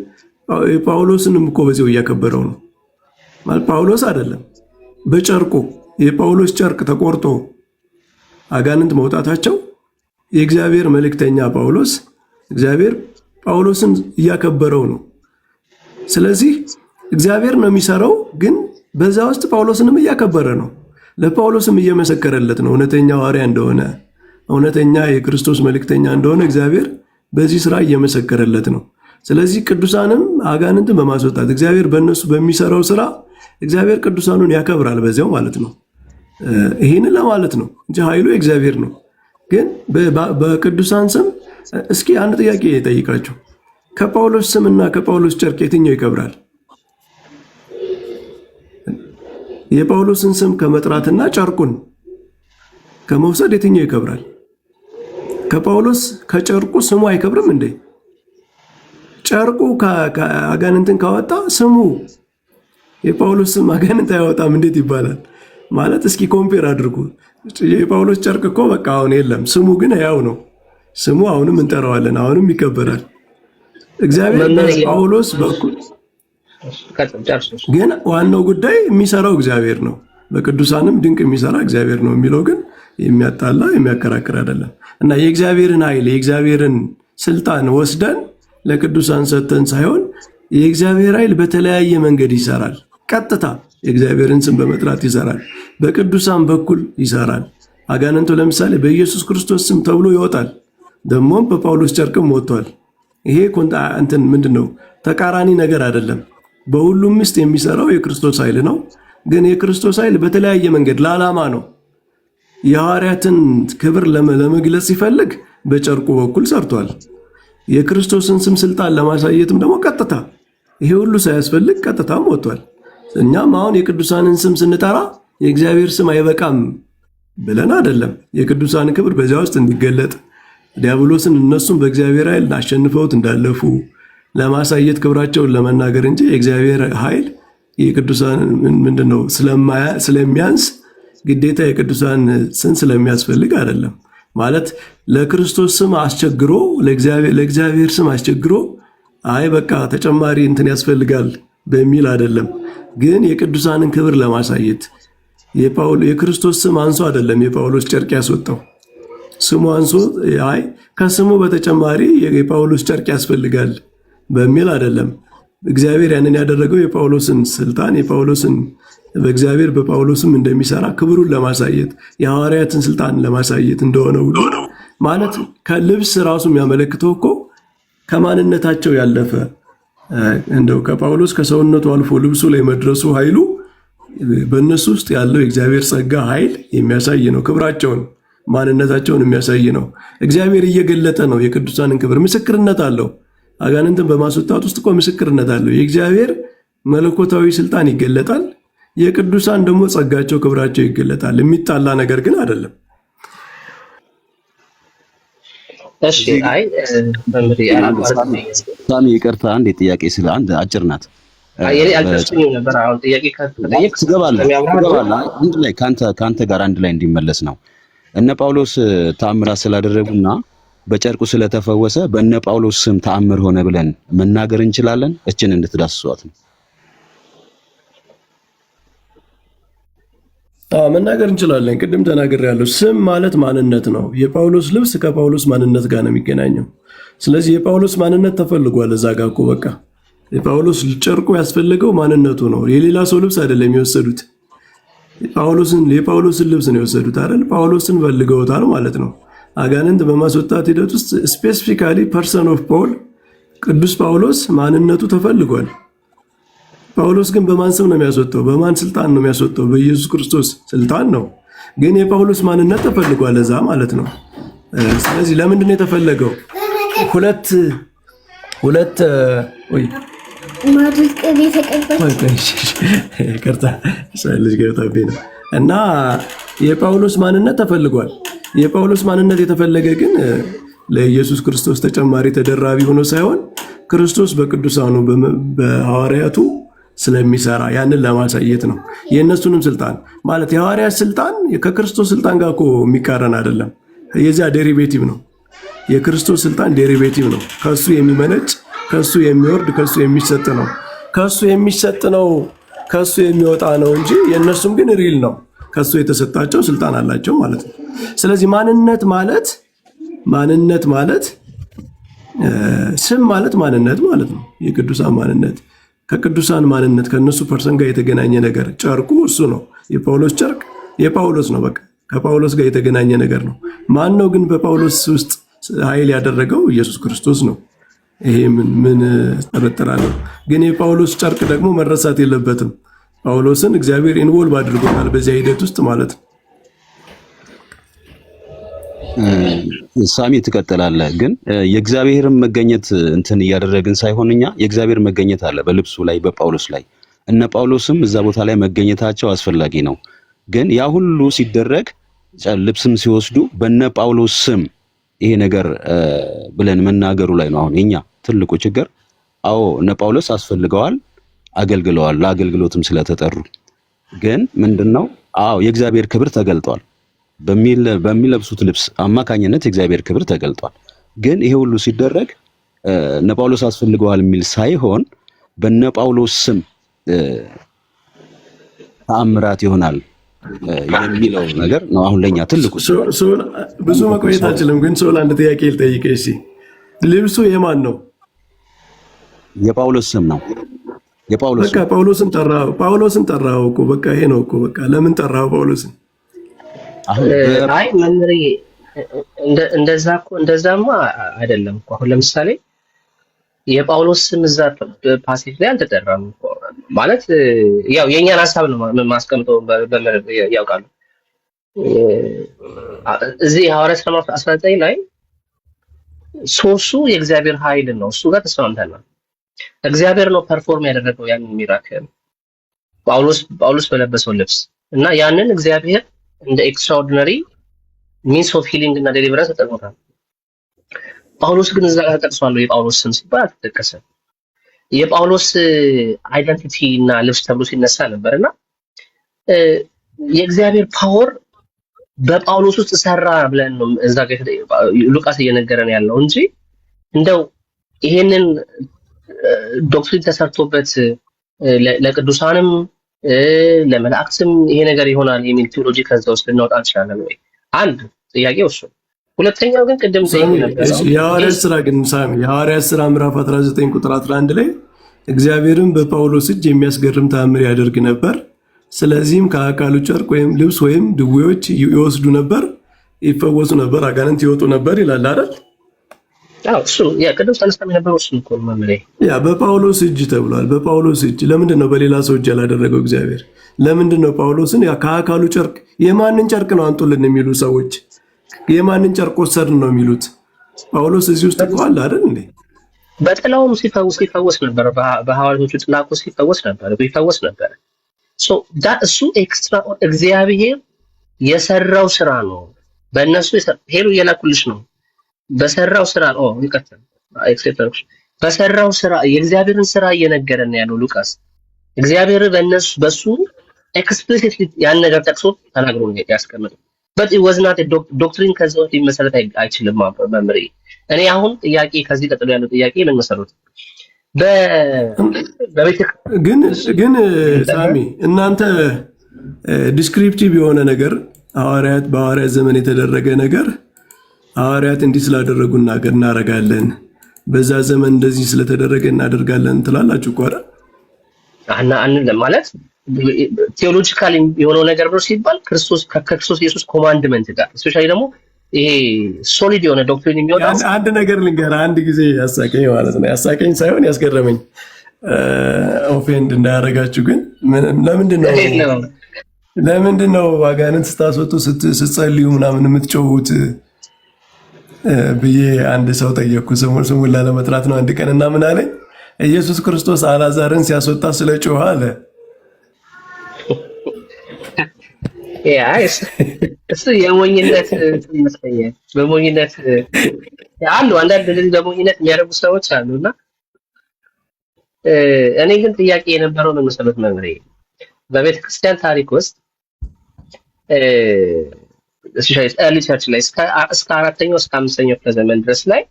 ጳውሎስንም እኮ በዚያው እያከበረው ነው ማለት ጳውሎስ አይደለም በጨርቁ የጳውሎስ ጨርቅ ተቆርጦ አጋንንት መውጣታቸው የእግዚአብሔር መልእክተኛ ጳውሎስ እግዚአብሔር ጳውሎስን እያከበረው ነው። ስለዚህ እግዚአብሔር ነው የሚሰራው፣ ግን በዛ ውስጥ ጳውሎስንም እያከበረ ነው። ለጳውሎስም እየመሰከረለት ነው እውነተኛ ሐዋርያ እንደሆነ፣ እውነተኛ የክርስቶስ መልእክተኛ እንደሆነ እግዚአብሔር በዚህ ስራ እየመሰከረለት ነው። ስለዚህ ቅዱሳንም አጋንንትን በማስወጣት እግዚአብሔር በእነሱ በሚሰራው ስራ እግዚአብሔር ቅዱሳኑን ያከብራል በዚያው ማለት ነው። ይህንን ለማለት ነው እንጂ ኃይሉ የእግዚአብሔር ነው። ግን በቅዱሳን ስም እስኪ አንድ ጥያቄ ጠይቃችሁ፣ ከጳውሎስ ስምና ከጳውሎስ ጨርቅ የትኛው ይከብራል? የጳውሎስን ስም ከመጥራትና ጨርቁን ከመውሰድ የትኛው ይከብራል? ከጳውሎስ ከጨርቁ ስሙ አይከብርም እንዴ? ጨርቁ አጋንንትን ካወጣ ስሙ የጳውሎስ ስም አጋንንት አያወጣም እንዴት ይባላል? ማለት እስኪ ኮምፔር አድርጉ። የጳውሎስ ጨርቅ እኮ በቃ አሁን የለም፣ ስሙ ግን ያው ነው። ስሙ አሁንም እንጠራዋለን፣ አሁንም ይከበራል። እግዚአብሔር በጳውሎስ በኩል ግን ዋናው ጉዳይ የሚሰራው እግዚአብሔር ነው። በቅዱሳንም ድንቅ የሚሰራ እግዚአብሔር ነው የሚለው ግን የሚያጣላ የሚያከራክር አይደለም። እና የእግዚአብሔርን ኃይል የእግዚአብሔርን ስልጣን ወስደን ለቅዱሳን ሰጥተን ሳይሆን የእግዚአብሔር ኃይል በተለያየ መንገድ ይሰራል። ቀጥታ የእግዚአብሔርን ስም በመጥራት ይሰራል፣ በቅዱሳን በኩል ይሰራል። አጋንንቱ ለምሳሌ በኢየሱስ ክርስቶስ ስም ተብሎ ይወጣል፣ ደግሞም በጳውሎስ ጨርቅም ወጥቷል። ይሄ እንትን ምንድነው? ተቃራኒ ነገር አይደለም። በሁሉም ውስጥ የሚሰራው የክርስቶስ ኃይል ነው። ግን የክርስቶስ ኃይል በተለያየ መንገድ ለዓላማ ነው። የሐዋርያትን ክብር ለመግለጽ ሲፈልግ በጨርቁ በኩል ሰርቷል። የክርስቶስን ስም ስልጣን ለማሳየትም ደግሞ ቀጥታ ይሄ ሁሉ ሳያስፈልግ ቀጥታም ወጥቷል። እኛም አሁን የቅዱሳንን ስም ስንጠራ የእግዚአብሔር ስም አይበቃም ብለን አይደለም። የቅዱሳን ክብር በዚያ ውስጥ እንዲገለጥ ዲያብሎስን እነሱም በእግዚአብሔር ኃይል አሸንፈውት እንዳለፉ ለማሳየት ክብራቸውን ለመናገር እንጂ የእግዚአብሔር ኃይል የቅዱሳን ምንድነው ስለሚያንስ ግዴታ የቅዱሳን ስም ስለሚያስፈልግ አይደለም። ማለት ለክርስቶስ ስም አስቸግሮ ለእግዚአብሔር ስም አስቸግሮ አይ በቃ ተጨማሪ እንትን ያስፈልጋል በሚል አይደለም። ግን የቅዱሳንን ክብር ለማሳየት የክርስቶስ ስም አንሶ አይደለም የጳውሎስ ጨርቅ ያስወጣው። ስሙ አንሶ አይ ከስሙ በተጨማሪ የጳውሎስ ጨርቅ ያስፈልጋል በሚል አይደለም። እግዚአብሔር ያንን ያደረገው የጳውሎስን ስልጣን በእግዚአብሔር በጳውሎስም እንደሚሰራ ክብሩን ለማሳየት የሐዋርያትን ስልጣን ለማሳየት እንደሆነ ሁሉ ማለት ከልብስ ራሱ የሚያመለክተው እኮ ከማንነታቸው ያለፈ እንደው ከጳውሎስ ከሰውነቱ አልፎ ልብሱ ላይ መድረሱ ኃይሉ በእነሱ ውስጥ ያለው የእግዚአብሔር ጸጋ ኃይል የሚያሳይ ነው። ክብራቸውን ማንነታቸውን የሚያሳይ ነው። እግዚአብሔር እየገለጠ ነው የቅዱሳንን ክብር። ምስክርነት አለው። አጋንንትን በማስወጣት ውስጥ እኮ ምስክርነት አለው። የእግዚአብሔር መለኮታዊ ስልጣን ይገለጣል። የቅዱሳን ደግሞ ጸጋቸው፣ ክብራቸው ይገለጣል። የሚጣላ ነገር ግን አይደለም። እሺ አይ ሳሚ ይቅርታ፣ አንድ ጥያቄ ስለ አንድ አጭር ናት። አይ አልተስኩኝ ነበር። አሁን ጥያቄ ከተጠየቅ ትገባለህ። አንድ ላይ ካንተ ጋር አንድ ላይ እንዲመለስ ነው። እነ ጳውሎስ ተአምራት ስላደረጉና በጨርቁ ስለተፈወሰ በእነ ጳውሎስ ስም ተአምር ሆነ ብለን መናገር እንችላለን? እችን እንድትዳስሷት ነው። መናገር እንችላለን። ቅድም ተናግሬያለሁ። ስም ማለት ማንነት ነው። የጳውሎስ ልብስ ከጳውሎስ ማንነት ጋር ነው የሚገናኘው። ስለዚህ የጳውሎስ ማንነት ተፈልጓል እዛ ጋር እኮ በቃ የጳውሎስ ጨርቁ ያስፈልገው ማንነቱ ነው። የሌላ ሰው ልብስ አይደለም የወሰዱት። የጳውሎስን ልብስ ነው የወሰዱት አይደል? ጳውሎስን ፈልገውታል ማለት ነው። አጋንንት በማስወጣት ሂደት ውስጥ ስፔሲፊካሊ ፐርሰን ኦፍ ፖል ቅዱስ ጳውሎስ ማንነቱ ተፈልጓል። ጳውሎስ ግን በማን ስም ነው የሚያስወጣው? በማን ስልጣን ነው የሚያስወጣው? በኢየሱስ ክርስቶስ ስልጣን ነው። ግን የጳውሎስ ማንነት ተፈልጓል እዛ ማለት ነው። ስለዚህ ለምንድን ነው የተፈለገው? ሁለት እና የጳውሎስ ማንነት ተፈልጓል። የጳውሎስ ማንነት የተፈለገ ግን ለኢየሱስ ክርስቶስ ተጨማሪ ተደራቢ ሆኖ ሳይሆን ክርስቶስ በቅዱሳኑ በሐዋርያቱ ስለሚሰራ ያንን ለማሳየት ነው። የእነሱንም ስልጣን ማለት የሐዋርያት ስልጣን ከክርስቶስ ስልጣን ጋር እኮ የሚቃረን አይደለም። የዚያ ዴሪቬቲቭ ነው። የክርስቶስ ስልጣን ዴሪቬቲቭ ነው። ከሱ የሚመነጭ፣ ከሱ የሚወርድ፣ ከሱ የሚሰጥ ነው። ከሱ የሚሰጥ ነው፣ ከሱ የሚወጣ ነው እንጂ የእነሱም ግን ሪል ነው። ከሱ የተሰጣቸው ስልጣን አላቸው ማለት ነው። ስለዚህ ማንነት ማለት ስም ማለት ማንነት ማለት ነው። የቅዱሳን ማንነት ከቅዱሳን ማንነት ከነሱ ፐርሰን ጋር የተገናኘ ነገር። ጨርቁ እሱ ነው። የጳውሎስ ጨርቅ የጳውሎስ ነው። በቃ ከጳውሎስ ጋር የተገናኘ ነገር ነው። ማን ነው ግን በጳውሎስ ውስጥ ኃይል ያደረገው? ኢየሱስ ክርስቶስ ነው። ይሄ ምን ጠረጥራለሁ። ግን የጳውሎስ ጨርቅ ደግሞ መረሳት የለበትም። ጳውሎስን እግዚአብሔር ኢንቮልቭ አድርጎታል በዚያ ሂደት ውስጥ ማለት ነው። ሳሚ ትቀጥላለህ። ግን የእግዚአብሔርን መገኘት እንትን እያደረግን ሳይሆን እኛ የእግዚአብሔር መገኘት አለ በልብሱ ላይ በጳውሎስ ላይ። እነ ጳውሎስም እዛ ቦታ ላይ መገኘታቸው አስፈላጊ ነው። ግን ያ ሁሉ ሲደረግ ልብስም ሲወስዱ በነ ጳውሎስ ስም ይሄ ነገር ብለን መናገሩ ላይ ነው አሁን የኛ ትልቁ ችግር። አዎ እነ ጳውሎስ አስፈልገዋል፣ አገልግለዋል፣ ለአገልግሎትም ስለተጠሩ። ግን ምንድነው? አዎ የእግዚአብሔር ክብር ተገልጧል። በሚለብሱት ልብስ አማካኝነት የእግዚአብሔር ክብር ተገልጧል። ግን ይሄ ሁሉ ሲደረግ እነ ጳውሎስ አስፈልገዋል የሚል ሳይሆን በነ ጳውሎስ ስም ተአምራት ይሆናል የሚለው ነገር ነው አሁን ለኛ ትልቁ። ብዙ መቆየት አልችልም፣ ግን ሶል አንድ ጥያቄ ልጠይቅህ። እሺ ልብሱ የማን ነው? የጳውሎስ ስም ነው። የጳውሎስ በቃ ጳውሎስን ጠራው እኮ በቃ ይሄ ነው እኮ በቃ። ለምን ጠራው ጳውሎስን? አይ መምህር እንደዛማ አይደለም እኮ። አሁን ለምሳሌ የጳውሎስ ስም እዛ ፓሲፍ ላይ አልተጠራም ማለት ያው የኛን ሐሳብ ነው ማስቀምጠው ያውቃሉ። እዚህ ሐዋርያት ሥራ 19 ላይ ሶርሱ የእግዚአብሔር ኃይል ነው። እሱ ጋር ተስማምተናል። እግዚአብሔር ነው ፐርፎርም ያደረገው ያንን ሚራክል ጳውሎስ በለበሰው ልብስ እና ያንን እግዚአብሔር እንደ ኤክስትራኦርዲነሪ ሚንስ ኦፍ ሂሊንግ እና ዴሊቨራንስ ተጠቅሞታል። ጳውሎስ ግን እዛ ጋር ተጠቅሷል። የጳውሎስ ስም ሲባል አልተጠቀሰም። የጳውሎስ አይደንቲቲ እና ልብስ ተብሎ ሲነሳ ነበርና የእግዚአብሔር ፓወር በጳውሎስ ውስጥ ሰራ ብለን ነው እዛ ጋር ሉቃስ እየነገረን ያለው እንጂ እንደው ይሄንን ዶክትሪን ተሰርቶበት ለቅዱሳንም ለመላእክትም ይሄ ነገር ይሆናል የሚል ቴዎሎጂ ከዛ ውስጥ ልናወጣ እንችላለን ወይ? አንድ ጥያቄው እሱ። ሁለተኛው ግን ቅድም ዘይኝ ነበር የሐዋርያት ሥራ ግን ሳሚ የሐዋርያት ሥራ ምዕራፍ 19 ቁጥር 11 ላይ እግዚአብሔርም በጳውሎስ እጅ የሚያስገርም ተአምር ያደርግ ነበር፣ ስለዚህም ከአካሉ ጨርቅ ወይም ልብስ ወይም ድዌዎች ይወስዱ ነበር፣ ይፈወሱ ነበር፣ አጋንንት ይወጡ ነበር ይላል አይደል? አዎ እሱ ቅድም ተነስተን የነበረው እሱ እኮ መምሬ በጳውሎስ እጅ ተብሏል። በጳውሎስ እጅ ለምንድን ነው በሌላ ሰው እጅ ያላደረገው እግዚአብሔር? ለምንድን ነው ጳውሎስን ከአካሉ ጨርቅ የማንን ጨርቅ ነው አንጡልን የሚሉ ሰዎች የማንን ጨርቅ ወሰድን ነው የሚሉት? ጳውሎስ እዚህ ውስጥ እኮ አለ አይደል እንዴ? በጥላውም ሲፈወስ ነበር። በሐዋርያቶቹ ጥላ እኮ ሲፈወስ ነበር። እሱ ኤክስትራ እግዚአብሔር የሰራው ስራ ነው። በእነሱ ሄሉ እየላኩልሽ ነው። በሰራው ስራ ይቀጥል ኤክሴፕተሮች በሰራው ስራ የእግዚአብሔርን ስራ እየነገረን ያለው ሉቃስ እግዚአብሔር በሱ ኤክስፕሊሲትሊ ያን ነገር ጠቅሶ ተናግሮ ነው ያስቀመጠው። but it was not a doctrine ከዛ ወዲህ ሊመሰረት አይችልም መምሬ። እኔ አሁን ጥያቄ ከዚህ ቀጥሎ ያለው ጥያቄ ምን መሰሉት? ግን ሳሚ እናንተ ዲስክሪፕቲቭ የሆነ ነገር በሐዋርያት ዘመን የተደረገ ነገር ሐዋርያት እንዲህ ስላደረጉ እናደርጋለን፣ በዛ ዘመን እንደዚህ ስለተደረገ እናደርጋለን ትላላችሁ እኮ አይደል? ማለት ቴዎሎጂካሊ የሆነው ነገር ብሎ ሲባል ከክርስቶስ ኢየሱስ ኮማንድመንት ጋር ስፔሻሊ ደግሞ ይሄ ሶሊድ የሆነ ዶክትሪን የሚወጣው አንድ ነገር ልንገርህ። አንድ ጊዜ ያሳቀኝ ማለት ነው፣ ያሳቀኝ ሳይሆን ያስገረመኝ ኦፌንድ እንዳያደርጋችሁ ግን ለምንድን ነው አጋንንት ስታስወጡ ስትጸልዩ ምናምን የምትጮሁት ብዬ አንድ ሰው ጠየቅኩ። ስሙን ላለመጥራት ነው። አንድ ቀን እና ምን አለኝ? ኢየሱስ ክርስቶስ አልዓዛርን ሲያስወጣ ስለ ጮኸ አለ። እሱ የሞኝነት ይመስለኛል። በሞኝነት አሉ አንዳንድ እንደዚህ በሞኝነት የሚያደርጉ ሰዎች አሉና እኔ ግን ጥያቄ የነበረው ነው መሰረት መምሬ በቤተ ክርስቲያን ታሪክ ውስጥ ኤርሊ ቸርች ላይ እስከ አራተኛው እስከ አምስተኛው ክፍለ ዘመን ድረስ ላይ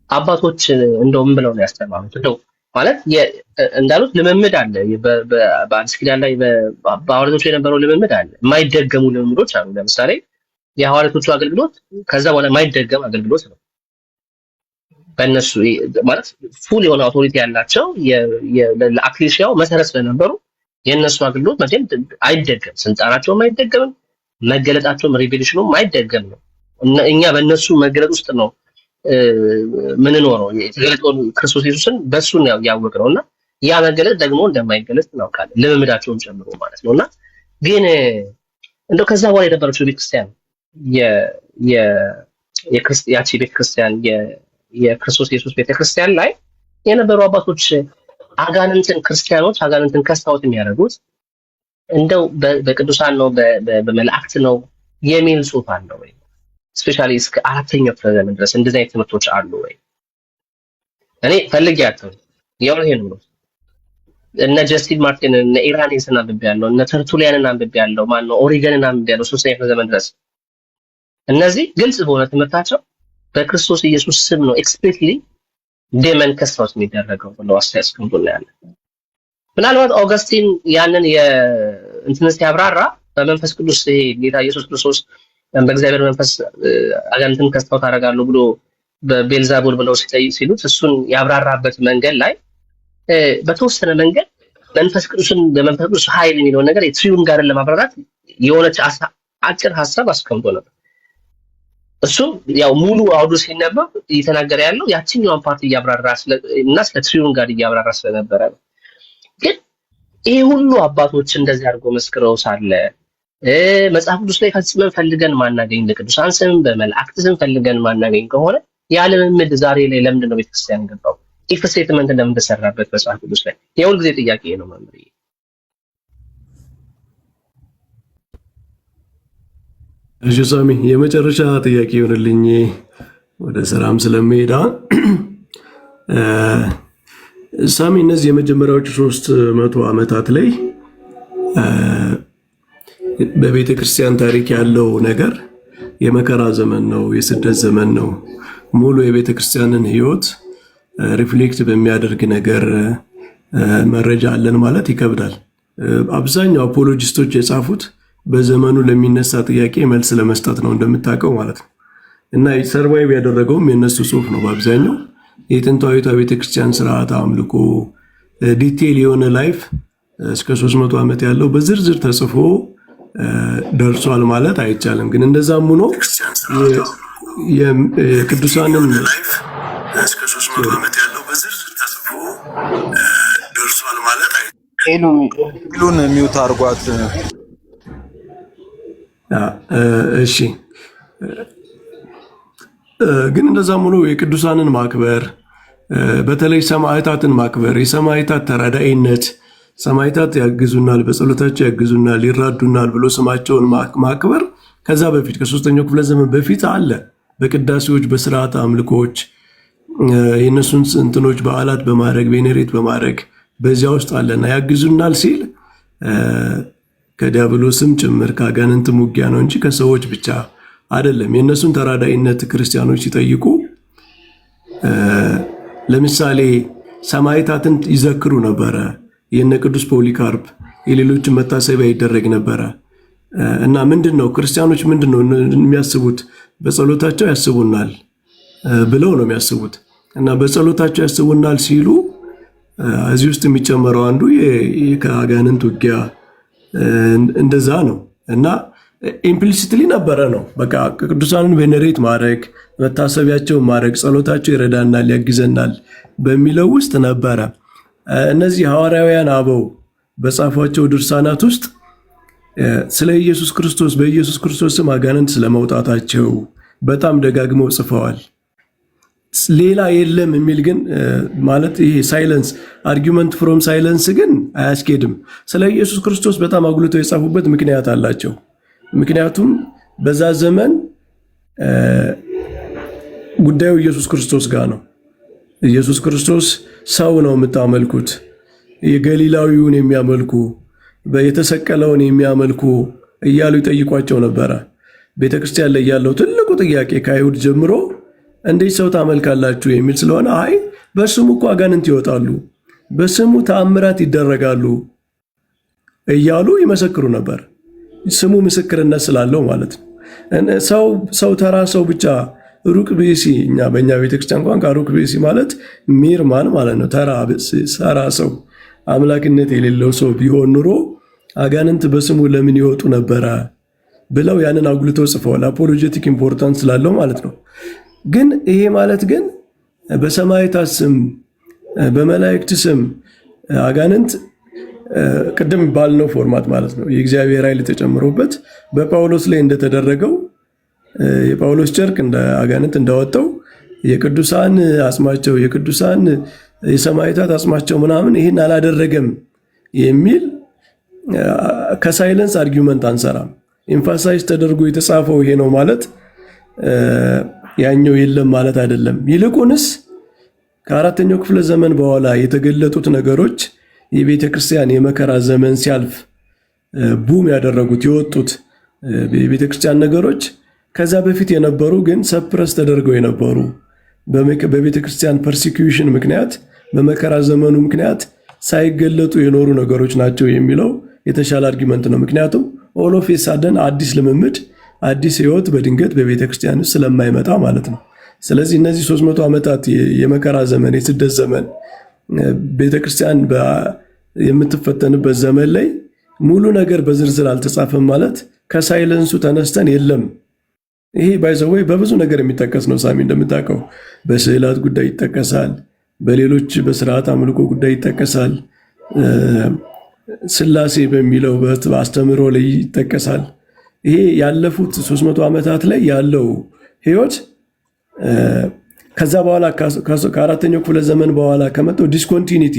አባቶች እንደውም ብለው ነው ያስተማሩት። እንደው ማለት እንዳሉት ልምምድ አለ። በአዲስ ኪዳን ላይ በሐዋርያቶቹ የነበረው ልምምድ አለ። የማይደገሙ ልምምዶች አሉ። ለምሳሌ የሐዋርያቶቹ አገልግሎት ከዛ በኋላ የማይደገም አገልግሎት ነው። በእነሱ ማለት ፉል የሆነ አውቶሪቲ ያላቸው ለአክሊሲያው መሰረት ስለነበሩ የእነሱ አገልግሎት መቼም አይደገም። ስልጣናቸውም አይደገምም፣ መገለጣቸውም ሪቬሌሽኑም አይደገም ነው። እኛ በእነሱ መገለጥ ውስጥ ነው ምን ኖረው የተገለጠውን ክርስቶስ ኢየሱስን በሱ ነው ያወቅነው እና ያ መገለጥ ደግሞ እንደማይገለጥ እናውቃለን፣ ልምምዳቸውን ጨምሮ ማለት ነውና ግን እንደው ከዛ በኋላ የነበረችው ቤተክርስቲያን ያቺ ቤተክርስቲያን የክርስቶስ ኢየሱስ ቤተክርስቲያን ላይ የነበሩ አባቶች አጋንንትን ከስታውት የሚያደርጉት እንደው በቅዱሳን ነው በመላእክት ነው የሚል ጽሑፍ አለ ወይ? ስፔሻሊ እስከ አራተኛው ክፍለ ዘመን ድረስ እንደዚህ አይነት ትምህርቶች አሉ ወይ? እኔ ፈልጌያቸው ይሄን ነው። እነ ጀስቲን ማርቲን እነ ኢራኔስን አንብቤያለሁ፣ እነ ተርቱሊያንን አንብቤያለሁ፣ ማነው ኦሪገንን አንብቤያለሁ። ሶስተኛ ክፍለ ዘመን ድረስ እነዚህ ግልጽ በሆነ ትምህርታቸው በክርስቶስ ኢየሱስ ስም ነው ኤክስፕሊትሊ ዴመን ከስታውት የሚደረገው ብለው አስተያየት አስቀምጦልናል። ምናልባት ኦገስቲን ያንን እንትን ሲያብራራ በመንፈስ ቅዱስ ይሄ ጌታ ኢየሱስ ክርስቶስ በእግዚአብሔር መንፈስ አጋንንትን ከስታውት አደርጋለሁ ብሎ በቤልዛቡል ብለው ሲሉት እሱን ያብራራበት መንገድ ላይ በተወሰነ መንገድ መንፈስ ቅዱስን በመንፈስ ቅዱስ ኃይል የሚለውን ነገር የትሪውን ጋርን ለማብራራት የሆነች አጭር ሀሳብ አስቀምጦ ነበር። እሱ ያው ሙሉ አውዱ ሲነበብ እየተናገረ ያለው ያቺኛውን ፓርቲ እያብራራ እና ስለ ትሪውን ጋር እያብራራ ስለነበረ ነው። ግን ይሄ ሁሉ አባቶች እንደዚህ አድርጎ መስክረው ሳለ መጽሐፍ ቅዱስ ላይ ፈጽመን ፈልገን ማናገኝ ለቅዱሳን ስም በመላእክት ስም ፈልገን ማናገኝ ከሆነ ያለ ልምምድ ዛሬ ላይ ለምንድን ነው ቤተክርስቲያን ገባው? ኢፍ ስቴትመንት ለምን ተሰራበት መጽሐፍ ቅዱስ ላይ? የሁል ጊዜ ጥያቄ ነው መምህር። እሺ ሳሚ፣ የመጨረሻ ጥያቄ ይሆንልኝ ወደ ስራም ስለምሄድ ሳሚ እነዚህ የመጀመሪያዎቹ 300 ዓመታት ላይ በቤተ ክርስቲያን ታሪክ ያለው ነገር የመከራ ዘመን ነው፣ የስደት ዘመን ነው። ሙሉ የቤተ ክርስቲያንን ሕይወት ሪፍሌክት በሚያደርግ ነገር መረጃ አለን ማለት ይከብዳል። አብዛኛው አፖሎጂስቶች የጻፉት በዘመኑ ለሚነሳ ጥያቄ መልስ ለመስጠት ነው እንደምታውቀው ማለት ነው። እና ሰርቫይቭ ያደረገውም የነሱ ጽሑፍ ነው በአብዛኛው የጥንታዊቷ ቤተክርስቲያን ስርዓት አምልኮ ዲቴል የሆነ ላይፍ እስከ 300 ዓመት ያለው በዝርዝር ተጽፎ ደርሷል ማለት አይቻልም። ግን እንደዛም ሆኖ የቅዱሳንን ላይፍ እስከ 300 ዓመት ያለው በዝርዝር ተጽፎ ደርሷል ማለት አይቻልም። ሉን ሚውት አድርጓት። እሺ ግን እንደዛም ሆኖ የቅዱሳንን ማክበር በተለይ ሰማዕታትን ማክበር የሰማዕታት ተራዳኢነት ሰማዕታት ያግዙናል፣ በጸሎታቸው ያግዙናል፣ ይራዱናል ብሎ ስማቸውን ማክበር ከዛ በፊት ከ3ኛው ክፍለ ዘመን በፊት አለ። በቅዳሴዎች በስርዓት አምልኮች የነሱን እንትኖች በዓላት በማድረግ ቬኔሬት በማድረግ በዚያ ውስጥ አለና ያግዙናል ሲል ከዲያብሎስም ጭምር ከአጋንንትም ውጊያ ነው እንጂ ከሰዎች ብቻ አይደለም። የነሱን ተራዳኢነት ክርስቲያኖች ሲጠይቁ ለምሳሌ ሰማዕታትን ይዘክሩ ነበረ። የነ ቅዱስ ፖሊካርፕ የሌሎችን መታሰቢያ ይደረግ ነበረ እና ምንድነው ክርስቲያኖች ምንድነው የሚያስቡት? በጸሎታቸው ያስቡናል ብለው ነው የሚያስቡት። እና በጸሎታቸው ያስቡናል ሲሉ እዚህ ውስጥ የሚጨመረው አንዱ ከአጋንንት ውጊያ እንደዛ ነው እና ኢምፕሊሲትሊ ነበረ ነው። በቃ ቅዱሳንን ቬነሬት ማድረግ መታሰቢያቸውን ማድረግ ጸሎታቸው ይረዳናል ያግዘናል በሚለው ውስጥ ነበረ። እነዚህ ሐዋርያውያን አበው በጻፏቸው ድርሳናት ውስጥ ስለ ኢየሱስ ክርስቶስ በኢየሱስ ክርስቶስ ስም አጋንንት ስለመውጣታቸው በጣም ደጋግመው ጽፈዋል። ሌላ የለም የሚል ግን ማለት ይሄ ሳይለንስ አርጊመንት ፍሮም ሳይለንስ ግን አያስኬድም። ስለ ኢየሱስ ክርስቶስ በጣም አጉልተው የጻፉበት ምክንያት አላቸው። ምክንያቱም በዛ ዘመን ጉዳዩ ኢየሱስ ክርስቶስ ጋር ነው። ኢየሱስ ክርስቶስ ሰው ነው የምታመልኩት፣ የገሊላዊውን የሚያመልኩ የተሰቀለውን የሚያመልኩ እያሉ ይጠይቋቸው ነበረ። ቤተክርስቲያን ላይ ያለው ትልቁ ጥያቄ ከአይሁድ ጀምሮ እንዴት ሰው ታመልካላችሁ የሚል ስለሆነ አይ በስሙ እኮ አጋንንት ይወጣሉ፣ በስሙ ተአምራት ይደረጋሉ እያሉ ይመሰክሩ ነበር። ስሙ ምስክርነት ስላለው ማለት ነው። ሰው ተራ ሰው ብቻ ሩቅ ብእሲ፣ እኛ በእኛ ቤተክርስቲያን ቋንቋ ሩቅ ብእሲ ማለት ሚርማን ማለት ነው። ተራ ሰው አምላክነት የሌለው ሰው ቢሆን ኑሮ አጋንንት በስሙ ለምን ይወጡ ነበረ ብለው ያንን አጉልተው ጽፈዋል። አፖሎጀቲክ ኢምፖርታንስ ስላለው ማለት ነው። ግን ይሄ ማለት ግን በሰማዕታት ስም በመላእክት ስም አጋንንት ቅድም ባልነው ፎርማት ማለት ነው የእግዚአብሔር ኃይል ተጨምሮበት በጳውሎስ ላይ እንደተደረገው የጳውሎስ ጨርቅ እንደ አጋንንት እንዳወጣው የቅዱሳን አጽማቸው የቅዱሳን የሰማዕታት አጽማቸው ምናምን ይህን አላደረገም የሚል ከሳይለንስ አርጊውመንት አንሰራም። ኤምፋሳይዝ ተደርጎ የተጻፈው ይሄ ነው ማለት ያኛው የለም ማለት አይደለም። ይልቁንስ ከአራተኛው ክፍለ ዘመን በኋላ የተገለጡት ነገሮች የቤተ ክርስቲያን የመከራ ዘመን ሲያልፍ ቡም ያደረጉት የወጡት የቤተ ክርስቲያን ነገሮች ከዛ በፊት የነበሩ ግን ሰፕረስ ተደርገው የነበሩ በቤተ ክርስቲያን ፐርሲኪዩሽን ምክንያት በመከራ ዘመኑ ምክንያት ሳይገለጡ የኖሩ ነገሮች ናቸው የሚለው የተሻለ አርጊመንት ነው። ምክንያቱም ኦል ኦፍ ኤ ሳደን አዲስ ልምምድ አዲስ ህይወት በድንገት በቤተ ክርስቲያን ውስጥ ስለማይመጣ ማለት ነው። ስለዚህ እነዚህ 300 ዓመታት የመከራ ዘመን የስደት ዘመን ቤተ ክርስቲያን የምትፈተንበት ዘመን ላይ ሙሉ ነገር በዝርዝር አልተጻፈም ማለት ከሳይለንሱ ተነስተን የለም። ይሄ ባይዘወይ በብዙ ነገር የሚጠቀስ ነው። ሳሚ እንደምታውቀው በስዕላት ጉዳይ ይጠቀሳል፣ በሌሎች በስርዓት አምልኮ ጉዳይ ይጠቀሳል፣ ስላሴ በሚለው በአስተምህሮ ላይ ይጠቀሳል። ይሄ ያለፉት 300 ዓመታት ላይ ያለው ህይወት ከዛ በኋላ ከአራተኛው ክፍለ ዘመን በኋላ ከመጣው ዲስኮንቲኒቲ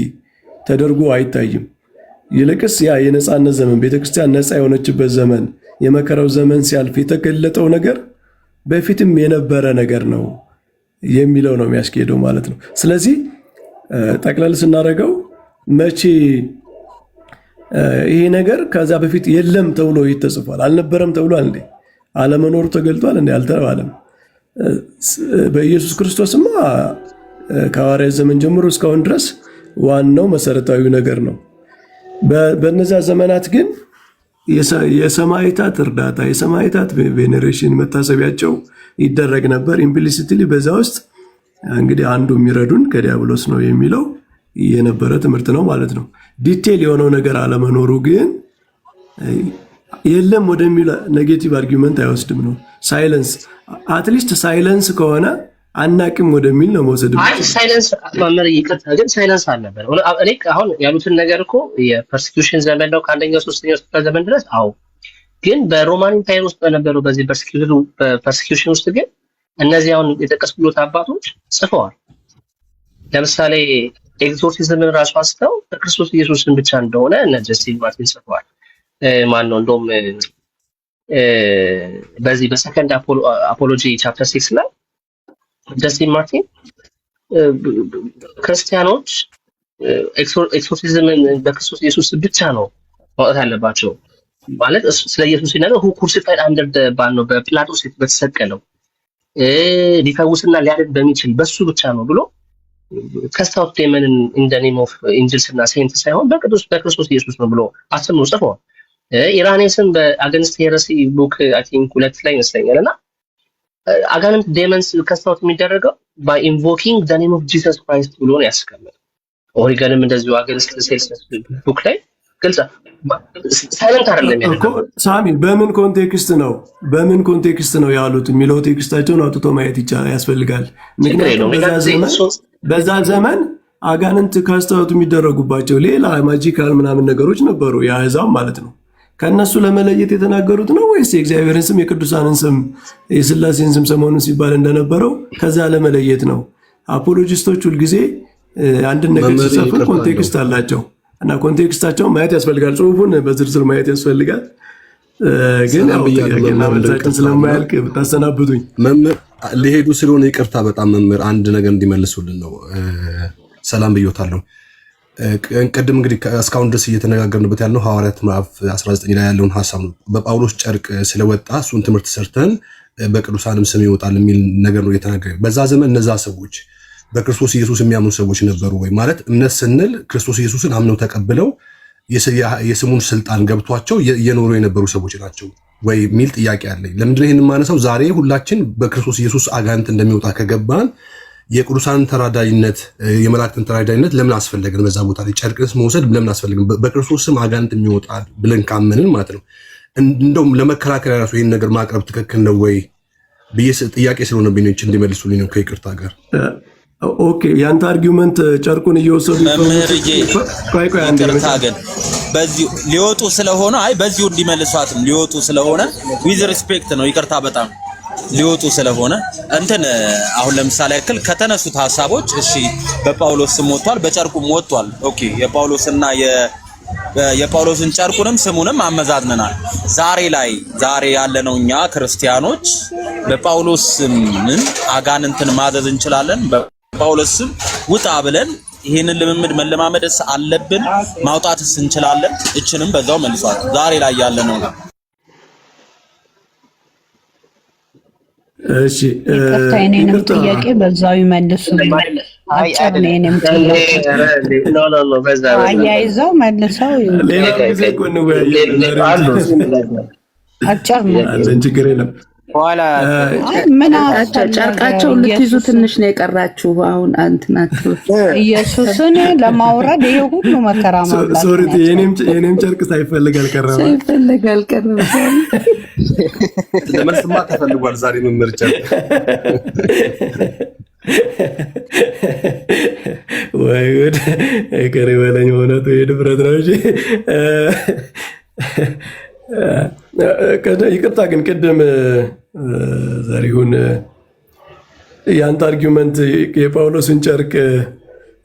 ተደርጎ አይታይም። ይልቅስ ያ የነፃነት ዘመን ቤተክርስቲያን ነፃ የሆነችበት ዘመን የመከራው ዘመን ሲያልፍ የተገለጠው ነገር በፊትም የነበረ ነገር ነው የሚለው ነው የሚያስኬደው ማለት ነው። ስለዚህ ጠቅለል ስናደርገው መቼ ይሄ ነገር ከዛ በፊት የለም ተብሎ ይተጽፏል? አልነበረም ተብሏል እንዴ? አለመኖሩ ተገልጧል እንዴ? አልተባለም። በኢየሱስ ክርስቶስማ ከሐዋርያት ዘመን ጀምሮ እስካሁን ድረስ ዋናው መሰረታዊ ነገር ነው። በነዛ ዘመናት ግን የሰማዕታት እርዳታ፣ የሰማዕታት ቬኔሬሽን መታሰቢያቸው ይደረግ ነበር። ኢምፕሊሲትሊ በዛ ውስጥ እንግዲህ አንዱ የሚረዱን ከዲያብሎስ ነው የሚለው የነበረ ትምህርት ነው ማለት ነው። ዲቴል የሆነው ነገር አለመኖሩ ግን የለም ወደሚል ኔጌቲቭ አርጊውመንት አይወስድም ነው። ሳይለንስ አትሊስት ሳይለንስ ከሆነ አናቅም ወደሚል ነው መውሰድ። አይ ሳይለንስ ማመር ይቅርታ፣ ግን ሳይለንስ አልነበረ። እኔ አሁን ያሉትን ነገር እኮ የፐርሲኪዩሽን ዘመን ነው ከአንደኛው ሶስተኛው ክፍለ ዘመን ድረስ። አዎ፣ ግን በሮማን ኢምፓየር ውስጥ በነበረው በዚህ ፐርሲኪዩሽን ውስጥ ግን እነዚህ አሁን የጠቀስኩት አባቶች ጽፈዋል። ለምሳሌ ኤግዞርሲዝምን ራሱ አንስተው በክርስቶስ ኢየሱስን ብቻ እንደሆነ እነ ጀስቲን ማርቲን ጽፈዋል። ማን ነው እንደውም በዚህ በሰከንድ አፖሎጂ ቻፕተር 6 ላይ ጀስቲን ማርቲን ክርስቲያኖች ኤክሶርሲዝምን በክርስቶስ ኢየሱስ ብቻ ነው ማውጣት ያለባቸው ማለት ስለ ኢየሱስ ሲናገር who crucified under the ban ነው በጲላጦስ በተሰቀለው ሊፈውስና ሊያድን በሚችል በሱ ብቻ ነው ብሎ ከስታውት ዴመንን in the name of angels እና saints ሳይሆን በክርስቶስ ኢየሱስ ነው ብሎ አስተምሮ ጽፈዋል። ኢራኔስን በአገንስት ሄረሲ ቡክ አይ ቲንክ 2 ላይ ይመስለኛልና አጋንንት ዴመንስ ከስታውት የሚደረገው by invoking the name of Jesus Christ ብሎ ነው ያስቀመጠው። ኦሪገንም እንደዚሁ አገንስት ሴልስ ቡክ ላይ ግልጽ ሳይለንት አይደለም ያለው። ሳሚ በምን ኮንቴክስት ነው ያሉት የሚለው ቴክስታቸውን አውጥቶ ማየት ያስፈልጋል። ምክንያቱም በዛ ዘመን አጋንንት ካስተዋቱ የሚደረጉባቸው ሌላ ማጂካል ምናምን ነገሮች ነበሩ፣ የአሕዛብ ማለት ነው። ከነሱ ለመለየት የተናገሩት ነው ወይስ የእግዚአብሔርን ስም የቅዱሳንን ስም የሥላሴን ስም ሰሞኑን ሲባል እንደነበረው ከዛ ለመለየት ነው? አፖሎጂስቶች ሁልጊዜ አንድን ነገር ሲጽፉ ኮንቴክስት አላቸው እና ኮንቴክስታቸውን ማየት ያስፈልጋል። ጽሁፉን በዝርዝር ማየት ያስፈልጋል። ግን ጥያቄና መልሳችን ስለማያልቅ ብታሰናብቱኝ። መምህር ሊሄዱ ስለሆነ ይቅርታ በጣም መምህር አንድ ነገር እንዲመልሱልን ነው። ሰላም ብዮታለሁ። ቅድም እንግዲህ እስካሁን ድረስ እየተነጋገርንበት ያለው ሐዋርያት ምዕራፍ 19 ላይ ያለውን ሐሳብ ነው። በጳውሎስ ጨርቅ ስለወጣ እሱን ትምህርት ሰርተን በቅዱሳንም ስም ይወጣል የሚል ነገር ነው እየተናገረ። በዛ ዘመን እነዛ ሰዎች በክርስቶስ ኢየሱስ የሚያምኑ ሰዎች ነበሩ ወይ? ማለት እምነት ስንል ክርስቶስ ኢየሱስን አምነው ተቀብለው የስሙን ስልጣን ገብቷቸው እየኖሩ የነበሩ ሰዎች ናቸው ወይ የሚል ጥያቄ አለኝ። ለምንድነው ይሄን የማነሳው? ዛሬ ሁላችን በክርስቶስ ኢየሱስ አጋንንት እንደሚወጣ ከገባን የቅዱሳንን ተራዳይነት የመላእክትን ተራዳይነት ለምን አስፈለገን? በዛ ቦታ ላይ ጨርቅስ መውሰድ ለምን አስፈለገን? በክርስቶስ ስም አጋንንት የሚወጣ ብለን ካመንን ማለት ነው። እንደውም ለመከራከሪያ ራሱ ይሄን ነገር ማቅረብ ትክክል ነው ወይ ብዬ ጥያቄ ስለሆነብኝ ነው እንዲመልሱልኝ ነው ከይቅርታ ጋር። ኦኬ ያንተ አርጊውመንት ጨርቁን እየወሰዱ ይቅርታ ግን በዚሁ ሊወጡ ስለሆነ በዚሁ እንዲመልሷትም ሊወጡ ስለሆነ ዊዝ ሪስፔክት ነው። ይቅርታ በጣም ሊወጡ ስለሆነ አሁን ለምሳሌ ያክል ከተነሱት ሐሳቦች እሺ በጳውሎስ ስም ወጥቷል፣ በጨርቁም ወጥቷል። ኦኬ የጳውሎስን ጨርቁንም ስሙንም አመዛዝነናል። ዛሬ ያለነው እኛ ክርስቲያኖች በጳውሎስ ስም አጋንንትን ማዘዝ እንችላለን። በጳውሎስ ስም ውጣ ብለን ይሄንን ልምምድ መለማመድስ አለብን፣ ማውጣትስ እንችላለን። እችንም በዛው መልሷት ዛሬ ላይ ያለነው እሺ የኔንም ጥያቄ በዛው ይመልሱ። አያይዘው መልሰው አጭር ነው፣ ችግር የለም። ጨርቃቸው ልትይዙ ትንሽ ነው የቀራችሁ። አሁን አንትናችሁ ኢየሱስን ለማውረድ ይሄ ሁሉ መከራ ማብላት። ሶሪ የኔም ጨርቅ ሳይፈልግ አልቀረም። ለመስማ ተፈልጓል። ዛሬ መምህር ጨርቅ ወይ ወደ ይቅር በለኝ። እውነቱ የድፍረት ነው። እሺ ይቅርታ ግን ቅድም ዘሪሁን የአንተ አርጊውመንት የጳውሎስን ጨርቅ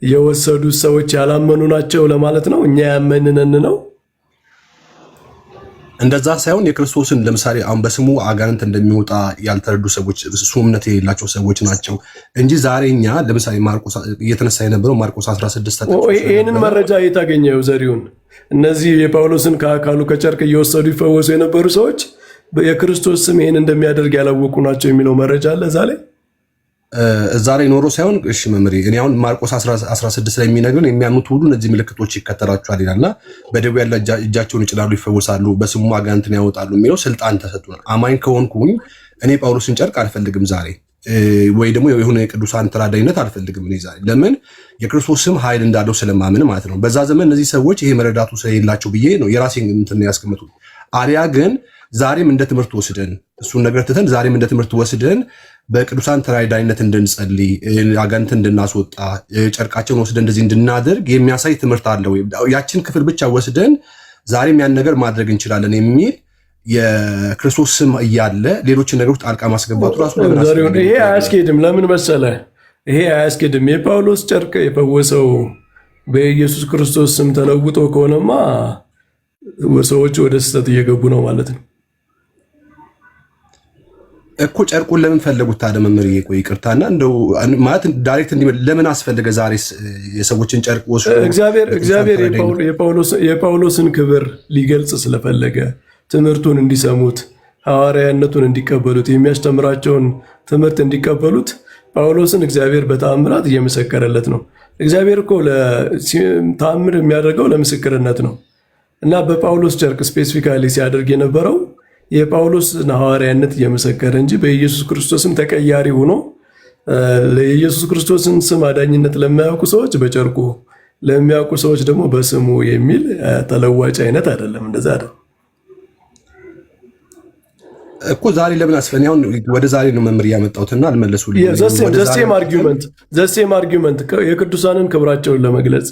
የወሰዱት ሰዎች ያላመኑ ናቸው ለማለት ነው። እኛ ያመንነን ነው። እንደዛ ሳይሆን የክርስቶስን ለምሳሌ አሁን በስሙ አጋንንት እንደሚወጣ ያልተረዱ ሰዎች እሱ እምነት የሌላቸው ሰዎች ናቸው እንጂ ዛሬ እኛ ለምሳሌ ማርቆስ እየተነሳ የነበረው ማርቆስ 16 ይህንን መረጃ የታገኘው ዘሪሁን እነዚህ የጳውሎስን ከአካሉ ከጨርቅ እየወሰዱ ይፈወሱ የነበሩ ሰዎች የክርስቶስ ስም ይህን እንደሚያደርግ ያላወቁ ናቸው የሚለው መረጃ አለ እዛ ላይ ኖሮ ሳይሆን እሺ መምሪ እኔ አሁን ማርቆስ 16 ላይ የሚነግረን የሚያምኑት ሁሉ እነዚህ ምልክቶች ይከተላቸዋል ይላልና በደዌ ያለ እጃቸውን ይጭናሉ ይፈወሳሉ በስሙ አጋንንትን ያወጣሉ የሚለው ስልጣን ተሰጥቶናል። አማኝ ከሆንኩኝ እኔ ጳውሎስን ጨርቅ አልፈልግም ዛሬ ወይ ደግሞ የሆነ የቅዱሳን ተራዳይነት አልፈልግም እኔ ዛሬ ለምን የክርስቶስ ስም ኃይል እንዳለው ስለማምን ማለት ነው። በዛ ዘመን እነዚህ ሰዎች ይሄ መረዳቱ ስለሌላቸው ብዬ ነው የራሴን እንትን ያስቀምጡት። አሪያ ግን ዛሬም እንደ ትምህርት ወስደን እሱን ነገር ትተን ዛሬም እንደ ትምህርት ወስደን በቅዱሳን ተራዳይነት እንድንጸልይ አጋንንትን እንድናስወጣ ጨርቃቸውን ወስደን እንደዚህ እንድናደርግ የሚያሳይ ትምህርት አለው። ያችን ክፍል ብቻ ወስደን ዛሬም ያን ነገር ማድረግ እንችላለን የሚል የክርስቶስ ስም እያለ ሌሎችን ነገሮች ጣልቃ ማስገባቱ ራሱ ይሄ አያስኬድም። ለምን መሰለ? ይሄ አያስኬድም። የጳውሎስ ጨርቅ የፈወሰው በኢየሱስ ክርስቶስ ስም ተለውጦ ከሆነማ ሰዎች ወደ ስህተት እየገቡ ነው ማለት ነው እኮ። ጨርቁን ለምን ፈለጉት ታዲያ መምህር? ቆይ ይቅርታና እንደው ማለት ዳይሬክት ለምን አስፈለገ ዛሬ የሰዎችን ጨርቅ ወስዶ? እግዚአብሔር የጳውሎስን ክብር ሊገልጽ ስለፈለገ ትምህርቱን እንዲሰሙት ሐዋርያነቱን እንዲቀበሉት የሚያስተምራቸውን ትምህርት እንዲቀበሉት ጳውሎስን እግዚአብሔር በተአምራት እየመሰከረለት ነው። እግዚአብሔር እኮ ተአምር የሚያደርገው ለምስክርነት ነው እና በጳውሎስ ጨርቅ ስፔሲፊካሊ ሲያደርግ የነበረው የጳውሎስን ሐዋርያነት እየመሰከረ እንጂ በኢየሱስ ክርስቶስም ተቀያሪ ሆኖ ለኢየሱስ ክርስቶስን ስም አዳኝነት ለማያውቁ ሰዎች በጨርቁ ለሚያውቁ ሰዎች ደግሞ በስሙ የሚል ተለዋጭ አይነት አይደለም። እንደዛ አይደለም እኮ ዛሬ ለምን አስፈን ያውን ወደ ዛሬ ነው መምህር ያመጣውትና አልመለሱልኝ። ዘሴም አርጊውመንት የቅዱሳንን ክብራቸውን ለመግለጽ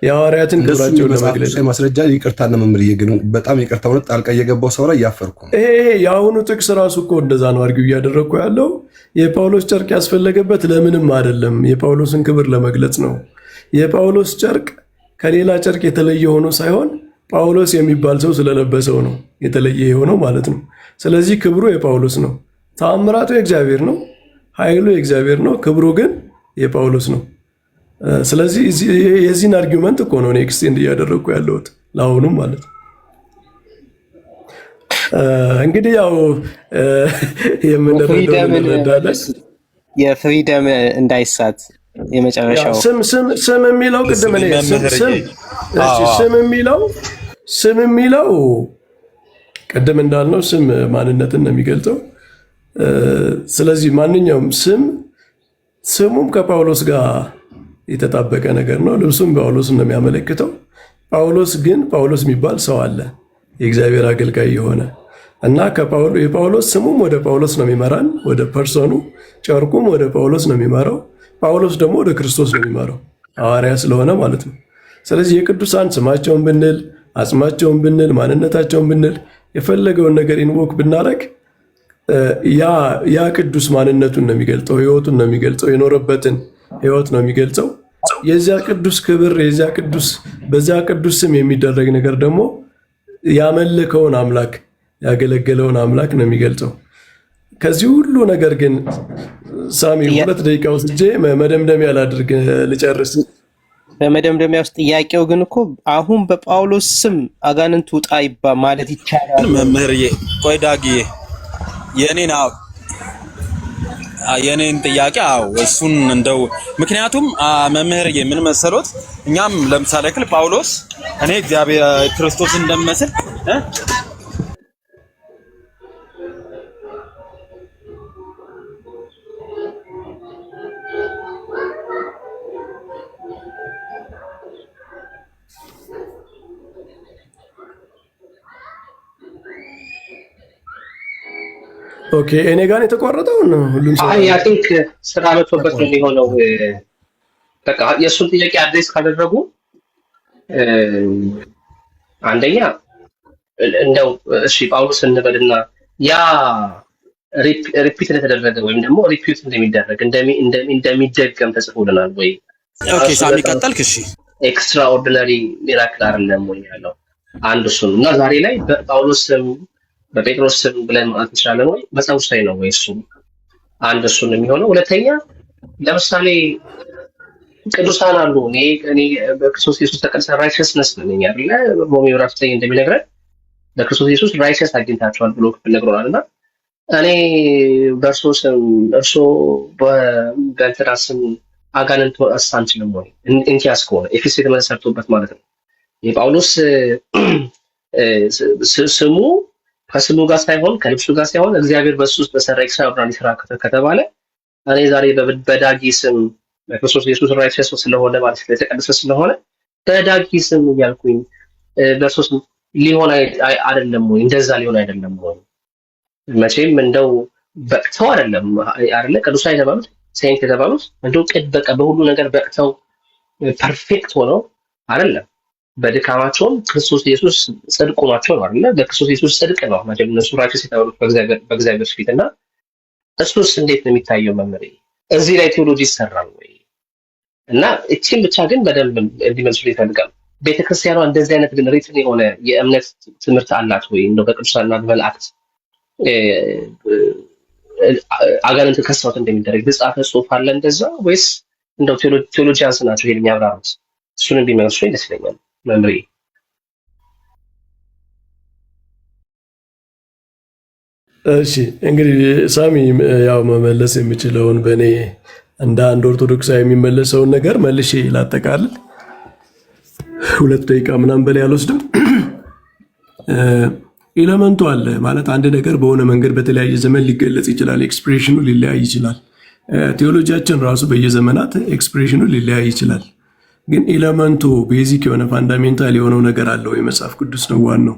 የሐዋርያትን ክብራቸውን ለመግለጽ ማስረጃ ይቅርታና መምህር ግን በጣም ይቅርታው ነው ጣልቃ እየገባው ሰው ላይ ያፈርኩ ይሄ የአሁኑ ጥቅስ ራሱ እኮ እንደዛ ነው አርጊው እያደረግኩ ያለው። የጳውሎስ ጨርቅ ያስፈለገበት ለምንም አይደለም፣ የጳውሎስን ክብር ለመግለጽ ነው። የጳውሎስ ጨርቅ ከሌላ ጨርቅ የተለየ ሆኖ ሳይሆን ጳውሎስ የሚባል ሰው ስለለበሰው ነው የተለየ የሆነው ማለት ነው። ስለዚህ ክብሩ የጳውሎስ ነው፣ ተአምራቱ የእግዚአብሔር ነው፣ ኃይሉ የእግዚአብሔር ነው፣ ክብሩ ግን የጳውሎስ ነው። ስለዚህ የዚህን አርጊውመንት እኮ ነው ኤክስቴንድ እያደረግኩ ያለሁት ለአሁኑም ማለት ነው። እንግዲህ ያው የምንረዳለን የፍሪደም እንዳይሳት የመጨረሻው ስም የሚለው ቅድም ስም የሚለው ቅድም እንዳልነው ስም ማንነትን ነው የሚገልጸው። ስለዚህ ማንኛውም ስሙም ከጳውሎስ ጋር የተጣበቀ ነገር ነው። ልብሱም ጳውሎስን ነው የሚያመለክተው። ጳውሎስ የሚባል ሰው አለ የእግዚአብሔር አገልጋይ የሆነ እና የጳውሎስ ስሙም ወደ ጳውሎስ ነው የሚመራን፣ ወደ ፐርሶኑ። ጨርቁም ወደ ጳውሎስ ነው የሚመራው። ጳውሎስ ደግሞ ወደ ክርስቶስ ነው የሚመራው ሐዋርያ ስለሆነ ማለት ነው። ስለዚህ የቅዱሳን ስማቸውን ብንል፣ አጽማቸውን ብንል፣ ማንነታቸውን ብንል፣ የፈለገውን ነገር ኢንቮክ ብናረግ ያ ቅዱስ ማንነቱን ነው የሚገልጸው፣ ህይወቱን ነው የሚገልጸው፣ የኖረበትን ህይወት ነው የሚገልጸው። የዚያ ቅዱስ ክብር በዚያ ቅዱስ ስም የሚደረግ ነገር ደግሞ ያመለከውን አምላክ ያገለገለውን አምላክ ነው የሚገልጸው። ከዚህ ሁሉ ነገር ግን ሳሚ 2 ደቂቃ ወስጄ መደምደሚያ ላድርግ ልጨርስ። በመደምደሚያ ውስጥ ጥያቄው ግን እኮ አሁን በጳውሎስ ስም አጋንንት ውጣ ማለት ይቻላል? መምህርዬ ቆይ ዳግዬ የኔን ጥያቄ እሱን እንደው ምክንያቱም መምህርዬ ምን መሰሎት፣ እኛም ለምሳሌ ጳውሎስ እኔ እግዚአብሔር ክርስቶስ እንደመስል ኦኬ እኔ ጋር የተቋረጠው ነው ሁሉም ሰው አይ ቲንክ ስራ መጥቶበት ነው የሚሆነው። በቃ የእሱን ጥያቄ አድሬስ ካደረጉ አንደኛ እንደው እሺ ጳውሎስ እንበልና ያ ሪፒት እንደተደረገ ወይም ደግሞ ሪፒት እንደሚደረግ እንደሚደገም ተጽፎልናል ወይ? ኦኬ ሳሚ ቀጠልክ። እሺ ኤክስትራ ኦርዲናሪ ሚራክል አይደለም ወይ ያለው? አንድ እሱ ነው እና ዛሬ ላይ በጳውሎስ ስም በጴጥሮስ ስም ብለን ማለት እንችላለን ወይ? መጽሐፍ ላይ ነው ወይ? እሱ አንድ እሱ ነው የሚሆነው። ሁለተኛ ለምሳሌ ቅዱሳን አሉ። እኔ በክርስቶስ ኢየሱስ ተቀድሰን ራይቸስነስ ነኝ አይደለ? ሮሜ ምዕራፍ 9 እንደሚነግረን በክርስቶስ ኢየሱስ ራይቸስ አግኝታችኋል ብሎ ክፍል ነግሮናል። እና እኔ በእርሶ ስም እርሶ በእንትና ስም አጋንንት ማውጣት አንችልም ወይ? እንኪያስ ከሆነ ኤፌስ የተመሰረቱበት ማለት ነው። የጳውሎስ ስሙ ከስሙ ጋር ሳይሆን ከልብሱ ጋር ሳይሆን እግዚአብሔር በሱ ውስጥ በሰራ ኤክስትራኦርዲናሪ ስራ ከተባለ እኔ ዛሬ በዳጊ ስም በክርስቶስ ኢየሱስ ራይቸስ ስለሆነ ማለት የተቀደሰ ስለሆነ በዳጊ ስም እያልኩኝ በሶስ ሊሆን አይደለም ወይ? እንደዛ ሊሆን አይደለም ወይ? መቼም እንደው በቅተው አይደለም አይደለ? ቅዱሳን የተባሉት ሴንት የተባሉት እንደው በቃ በሁሉ ነገር በቅተው ፐርፌክት ሆነው አይደለም። በድካማቸውም ክርስቶስ ኢየሱስ ጽድቅ ሆኗቸው ነው አይደለ? በክርስቶስ ኢየሱስ ጽድቅ ነው መቼም እነሱ ራይቸስ የተባሉት በእግዚአብሔር ፊት እና እሱስ እንዴት ነው የሚታየው? መምህሬ እዚህ ላይ ቴዎሎጂ ይሰራል ወይ? እና እቺን ብቻ ግን በደንብ እንዲመልሱ ይፈልጋል። ቤተክርስቲያኗ እንደዚህ አይነት ግን ሪትን የሆነ የእምነት ትምህርት አላት ወይ? እንደው በቅዱሳንና በመላእክት አጋንንት ከሰውት እንደሚደረግ የተጻፈ ጽሑፍ አለ እንደዛ ወይስ እንደው ቴዎሎጂያንስ ናቸው ይሄን የሚያብራሩት? እሱን ቢመልሱ ደስ ይለኛል መምህሬ። እሺ እንግዲህ ሳሚ ያው መመለስ የሚችለውን በእኔ እንደ አንድ ኦርቶዶክሳዊ የሚመለሰውን ነገር መልሼ ላጠቃልል። 2 ደቂቃ ምናምን በላይ አልወስድም። ኤለመንቱ አለ ማለት አንድ ነገር በሆነ መንገድ በተለያየ ዘመን ሊገለጽ ይችላል። ኤክስፕሬሽኑ ሊለያይ ይችላል። ቴዎሎጂያችን ራሱ በየዘመናት ኤክስፕሬሽኑ ሊለያይ ይችላል። ግን ኤለመንቱ ቤዚክ የሆነ ፋንዳሜንታል የሆነው ነገር አለው። የመጽሐፍ ቅዱስ ነው ዋናው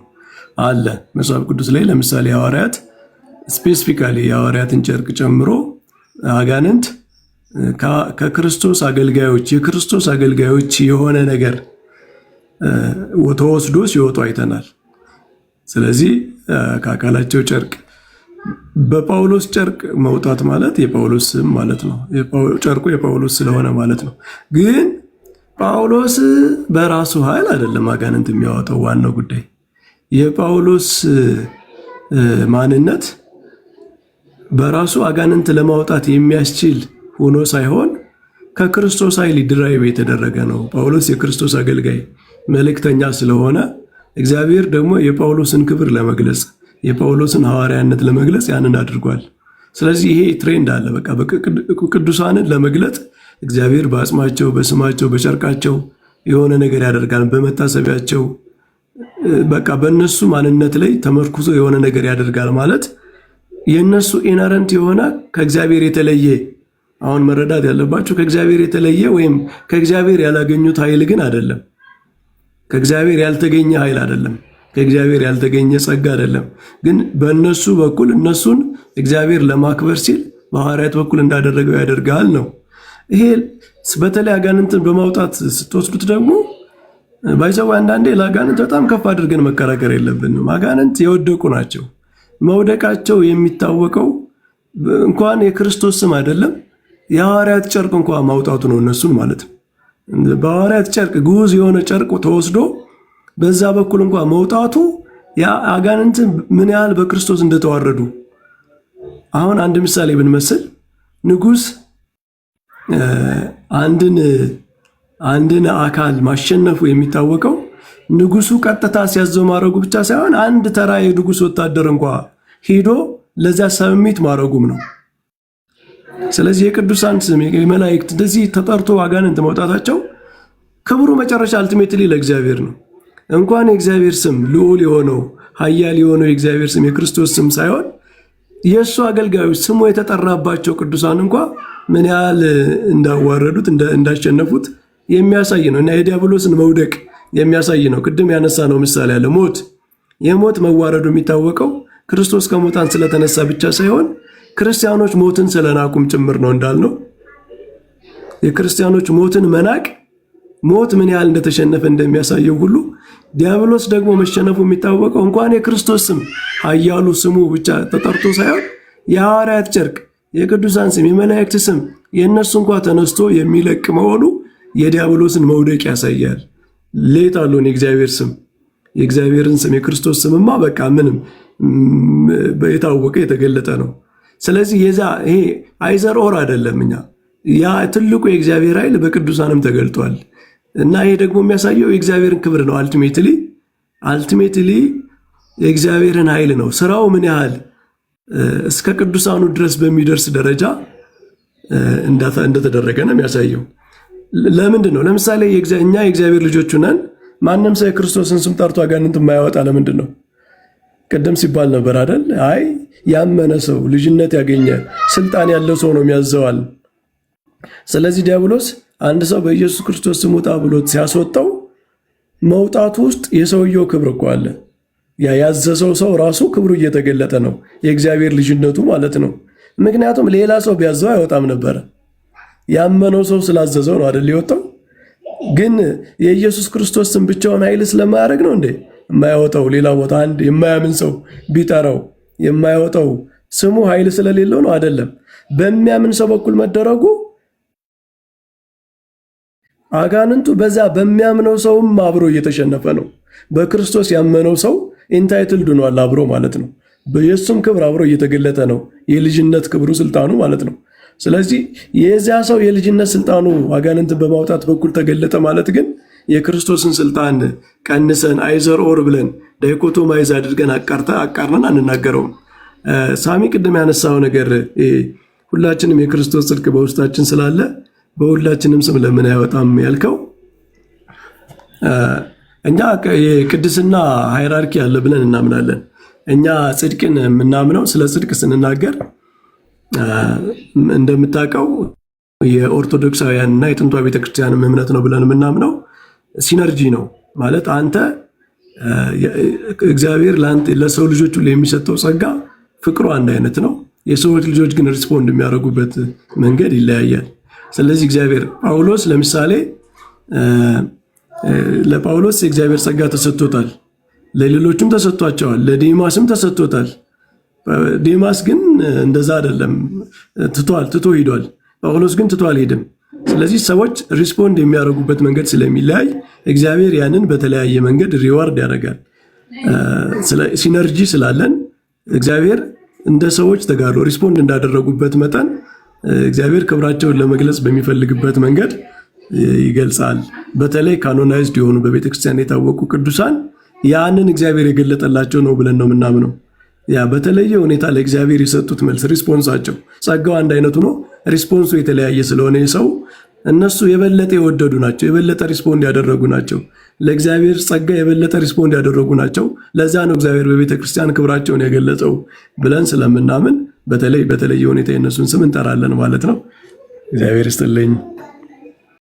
አለ። መጽሐፍ ቅዱስ ላይ ለምሳሌ ሐዋርያት ስፔሲፊካሊ የሐዋርያትን ጨርቅ ጨምሮ አጋንንት ከክርስቶስ አገልጋዮች የክርስቶስ አገልጋዮች የሆነ ነገር ተወስዶ ሲወጡ አይተናል። ስለዚህ ከአካላቸው ጨርቅ በጳውሎስ ጨርቅ መውጣት ማለት የጳውሎስ ስም ማለት ነው። ጨርቁ የጳውሎስ ስለሆነ ማለት ነው። ግን ጳውሎስ በራሱ ኃይል አይደለም አጋንንት የሚያወጣው። ዋናው ጉዳይ የጳውሎስ ማንነት በራሱ አጋንንት ለማውጣት የሚያስችል ሆኖ ሳይሆን ከክርስቶስ ኃይል ድራይቭ የተደረገ ነው። ጳውሎስ የክርስቶስ አገልጋይ መልእክተኛ ስለሆነ እግዚአብሔር ደግሞ የጳውሎስን ክብር ለመግለጽ የጳውሎስን ሐዋርያነት ለመግለጽ ያንን አድርጓል። ስለዚህ ይሄ ትሬንድ አለ። በቃ ቅዱሳንን ለመግለጥ እግዚአብሔር በአጽማቸው፣ በስማቸው፣ በጨርቃቸው የሆነ ነገር ያደርጋል። በመታሰቢያቸው በቃ በእነሱ ማንነት ላይ ተመርኩዞ የሆነ ነገር ያደርጋል ማለት የእነሱ ኢነረንት የሆነ ከእግዚአብሔር የተለየ አሁን መረዳት ያለባቸው ከእግዚአብሔር የተለየ ወይም ከእግዚአብሔር ያላገኙት ኃይል ግን አይደለም። ከእግዚአብሔር ያልተገኘ ኃይል አይደለም። ከእግዚአብሔር ያልተገኘ ጸጋ አይደለም። ግን በእነሱ በኩል እነሱን እግዚአብሔር ለማክበር ሲል በሐዋርያት በኩል እንዳደረገው ያደርጋል ነው። ይሄ በተለይ አጋንንትን በማውጣት ስትወስዱት ደግሞ ባይዘው አንዳንዴ ለአጋንንት በጣም ከፍ አድርገን መከራከር የለብንም። አጋንንት የወደቁ ናቸው። መውደቃቸው የሚታወቀው እንኳን የክርስቶስ ስም አይደለም የሐዋርያት ጨርቅ እንኳን ማውጣቱ ነው እነሱን ማለት ነው። በሐዋርያት ጨርቅ ግዑዝ የሆነ ጨርቅ ተወስዶ በዛ በኩል እንኳን መውጣቱ አጋንንት ምን ያህል በክርስቶስ እንደተዋረዱ አሁን አንድ ምሳሌ ብንመስል ንጉሥ አንድን አካል ማሸነፉ የሚታወቀው ንጉሱ ቀጥታ ሲያዘው ማድረጉ ብቻ ሳይሆን አንድ ተራ የንጉስ ወታደር እንኳን ሄዶ ለዚያ ሰሚት ማድረጉም ነው። ስለዚህ የቅዱሳን ስም የመላእክት እንደዚህ ተጠርቶ አጋንንት መውጣታቸው ክብሩ መጨረሻ አልቲሜትሊ ለእግዚአብሔር ነው። እንኳን የእግዚአብሔር ስም ልዑል የሆነው ኃያል የሆነው የእግዚአብሔር ስም የክርስቶስ ስም ሳይሆን የእሱ አገልጋዮች ስሙ የተጠራባቸው ቅዱሳን እንኳን ምን ያህል እንዳዋረዱት እንዳሸነፉት የሚያሳይ ነው እና የዲያብሎስን መውደቅ የሚያሳይ ነው። ቅድም ያነሳ ነው ምሳሌ ያለ ሞት የሞት መዋረዱ የሚታወቀው ክርስቶስ ከሙታን ስለተነሳ ብቻ ሳይሆን ክርስቲያኖች ሞትን ስለናቁም ጭምር ነው እንዳልነው። የክርስቲያኖች ሞትን መናቅ ሞት ምን ያህል እንደተሸነፈ እንደሚያሳየው ሁሉ ዲያብሎስ ደግሞ መሸነፉ የሚታወቀው እንኳን የክርስቶስ ስም ኃያሉ ስሙ ብቻ ተጠርቶ ሳይሆን የሐዋርያት ጨርቅ፣ የቅዱሳን ስም፣ የመላእክት ስም የእነሱ እንኳን ተነስቶ የሚለቅ መሆኑ የዲያብሎስን መውደቅ ያሳያል። ሌት አለውን የእግዚአብሔር ስም የእግዚአብሔርን ስም የክርስቶስ ስምማ በቃ ምንም የታወቀ የተገለጠ ነው። ስለዚህ ይሄ አይዘር ኦር አይደለም። እኛ ያ ትልቁ የእግዚአብሔር ኃይል በቅዱሳንም ተገልጧል እና ይሄ ደግሞ የሚያሳየው የእግዚአብሔርን ክብር ነው። አልቲሜትሊ የእግዚአብሔርን ኃይል ነው። ስራው ምን ያህል እስከ ቅዱሳኑ ድረስ በሚደርስ ደረጃ እንደተደረገ ነው የሚያሳየው። ለምንድን ነው? ለምሳሌ እኛ የእግዚአብሔር ልጆች ነን። ማንም ሰው የክርስቶስን ስም ጠርቶ አጋንንት የማያወጣ ለምንድን ነው? ቅድም ሲባል ነበር አይደል? አይ ያመነ ሰው ልጅነት ያገኘ ስልጣን ያለው ሰው ነው የሚያዘዋል። ስለዚህ ዲያብሎስ አንድ ሰው በኢየሱስ ክርስቶስ ስም ውጣ ብሎት ሲያስወጣው መውጣቱ ውስጥ የሰውየው ክብር እኮ አለ። ያዘዘው ሰው ራሱ ክብሩ እየተገለጠ ነው፣ የእግዚአብሔር ልጅነቱ ማለት ነው። ምክንያቱም ሌላ ሰው ቢያዘው አይወጣም ነበረ። ያመነው ሰው ስላዘዘው ነው አይደል የወጣው። ግን የኢየሱስ ክርስቶስ ስም ብቻውን ኃይል ስለማያደርግ ነው እንዴ የማያወጣው? ሌላ ቦታ አንድ የማያምን ሰው ቢጠራው የማያወጣው ስሙ ኃይል ስለሌለው ነው አይደለም። በሚያምን ሰው በኩል መደረጉ አጋንንቱ በዛ በሚያምነው ሰውም አብሮ እየተሸነፈ ነው። በክርስቶስ ያመነው ሰው ኢንታይትልድ ሆኗል አብሮ ማለት ነው። በኢየሱስም ክብር አብሮ እየተገለጠ ነው፣ የልጅነት ክብሩ ስልጣኑ ማለት ነው። ስለዚህ የዚያ ሰው የልጅነት ስልጣኑ አጋንንትን በማውጣት በኩል ተገለጠ ማለት ግን የክርስቶስን ስልጣን ቀንሰን አይዘር ኦር ብለን ዳይኮቶማይዝ አድርገን አቃርነን አንናገረውም። ሳሚ ቅድም ያነሳው ነገር ሁላችንም የክርስቶስ ጽድቅ በውስጣችን ስላለ በሁላችንም ስም ለምን አይወጣም ያልከው፣ እኛ የቅድስና ሃይራርኪ አለ ብለን እናምናለን። እኛ ጽድቅን የምናምነው ስለ ጽድቅ ስንናገር እንደምታውቀው የኦርቶዶክሳውያን እና የጥንቷ ቤተክርስቲያንም እምነት ነው ብለን የምናምነው ሲነርጂ ነው ማለት አንተ እግዚአብሔር ለሰው ልጆች ሁሉ የሚሰጠው ጸጋ ፍቅሩ አንድ አይነት ነው። የሰዎች ልጆች ግን ሪስፖንድ የሚያደርጉበት መንገድ ይለያያል። ስለዚህ እግዚአብሔር ጳውሎስ ለምሳሌ ለጳውሎስ የእግዚአብሔር ጸጋ ተሰጥቶታል፣ ለሌሎችም ተሰጥቷቸዋል፣ ለዴማስም ተሰጥቶታል። ዴማስ ግን እንደዛ አይደለም፣ ትቶ ሂዷል። ጳውሎስ ግን ትቶ አልሄድም። ስለዚህ ሰዎች ሪስፖንድ የሚያደርጉበት መንገድ ስለሚለያይ እግዚአብሔር ያንን በተለያየ መንገድ ሪዋርድ ያደርጋል። ሲነርጂ ስላለን እግዚአብሔር እንደ ሰዎች ተጋድሎ ሪስፖንድ እንዳደረጉበት መጠን እግዚአብሔር ክብራቸውን ለመግለጽ በሚፈልግበት መንገድ ይገልጻል። በተለይ ካኖናይዝድ የሆኑ በቤተክርስቲያን የታወቁ ቅዱሳን ያንን እግዚአብሔር የገለጠላቸው ነው ብለን ነው የምናምነው። ያ በተለየ ሁኔታ ለእግዚአብሔር የሰጡት መልስ ሪስፖንሳቸው ጸጋው አንድ አይነቱ ነው፣ ሪስፖንሱ የተለያየ ስለሆነ ሰው እነሱ የበለጠ የወደዱ ናቸው፣ የበለጠ ሪስፖንድ ያደረጉ ናቸው፣ ለእግዚአብሔር ጸጋ የበለጠ ሪስፖንድ ያደረጉ ናቸው። ለዛ ነው እግዚአብሔር በቤተ ክርስቲያን ክብራቸውን የገለጸው ብለን ስለምናምን በተለየ ሁኔታ የነሱን ስም እንጠራለን ማለት ነው። እግዚአብሔር ይስጥልኝ።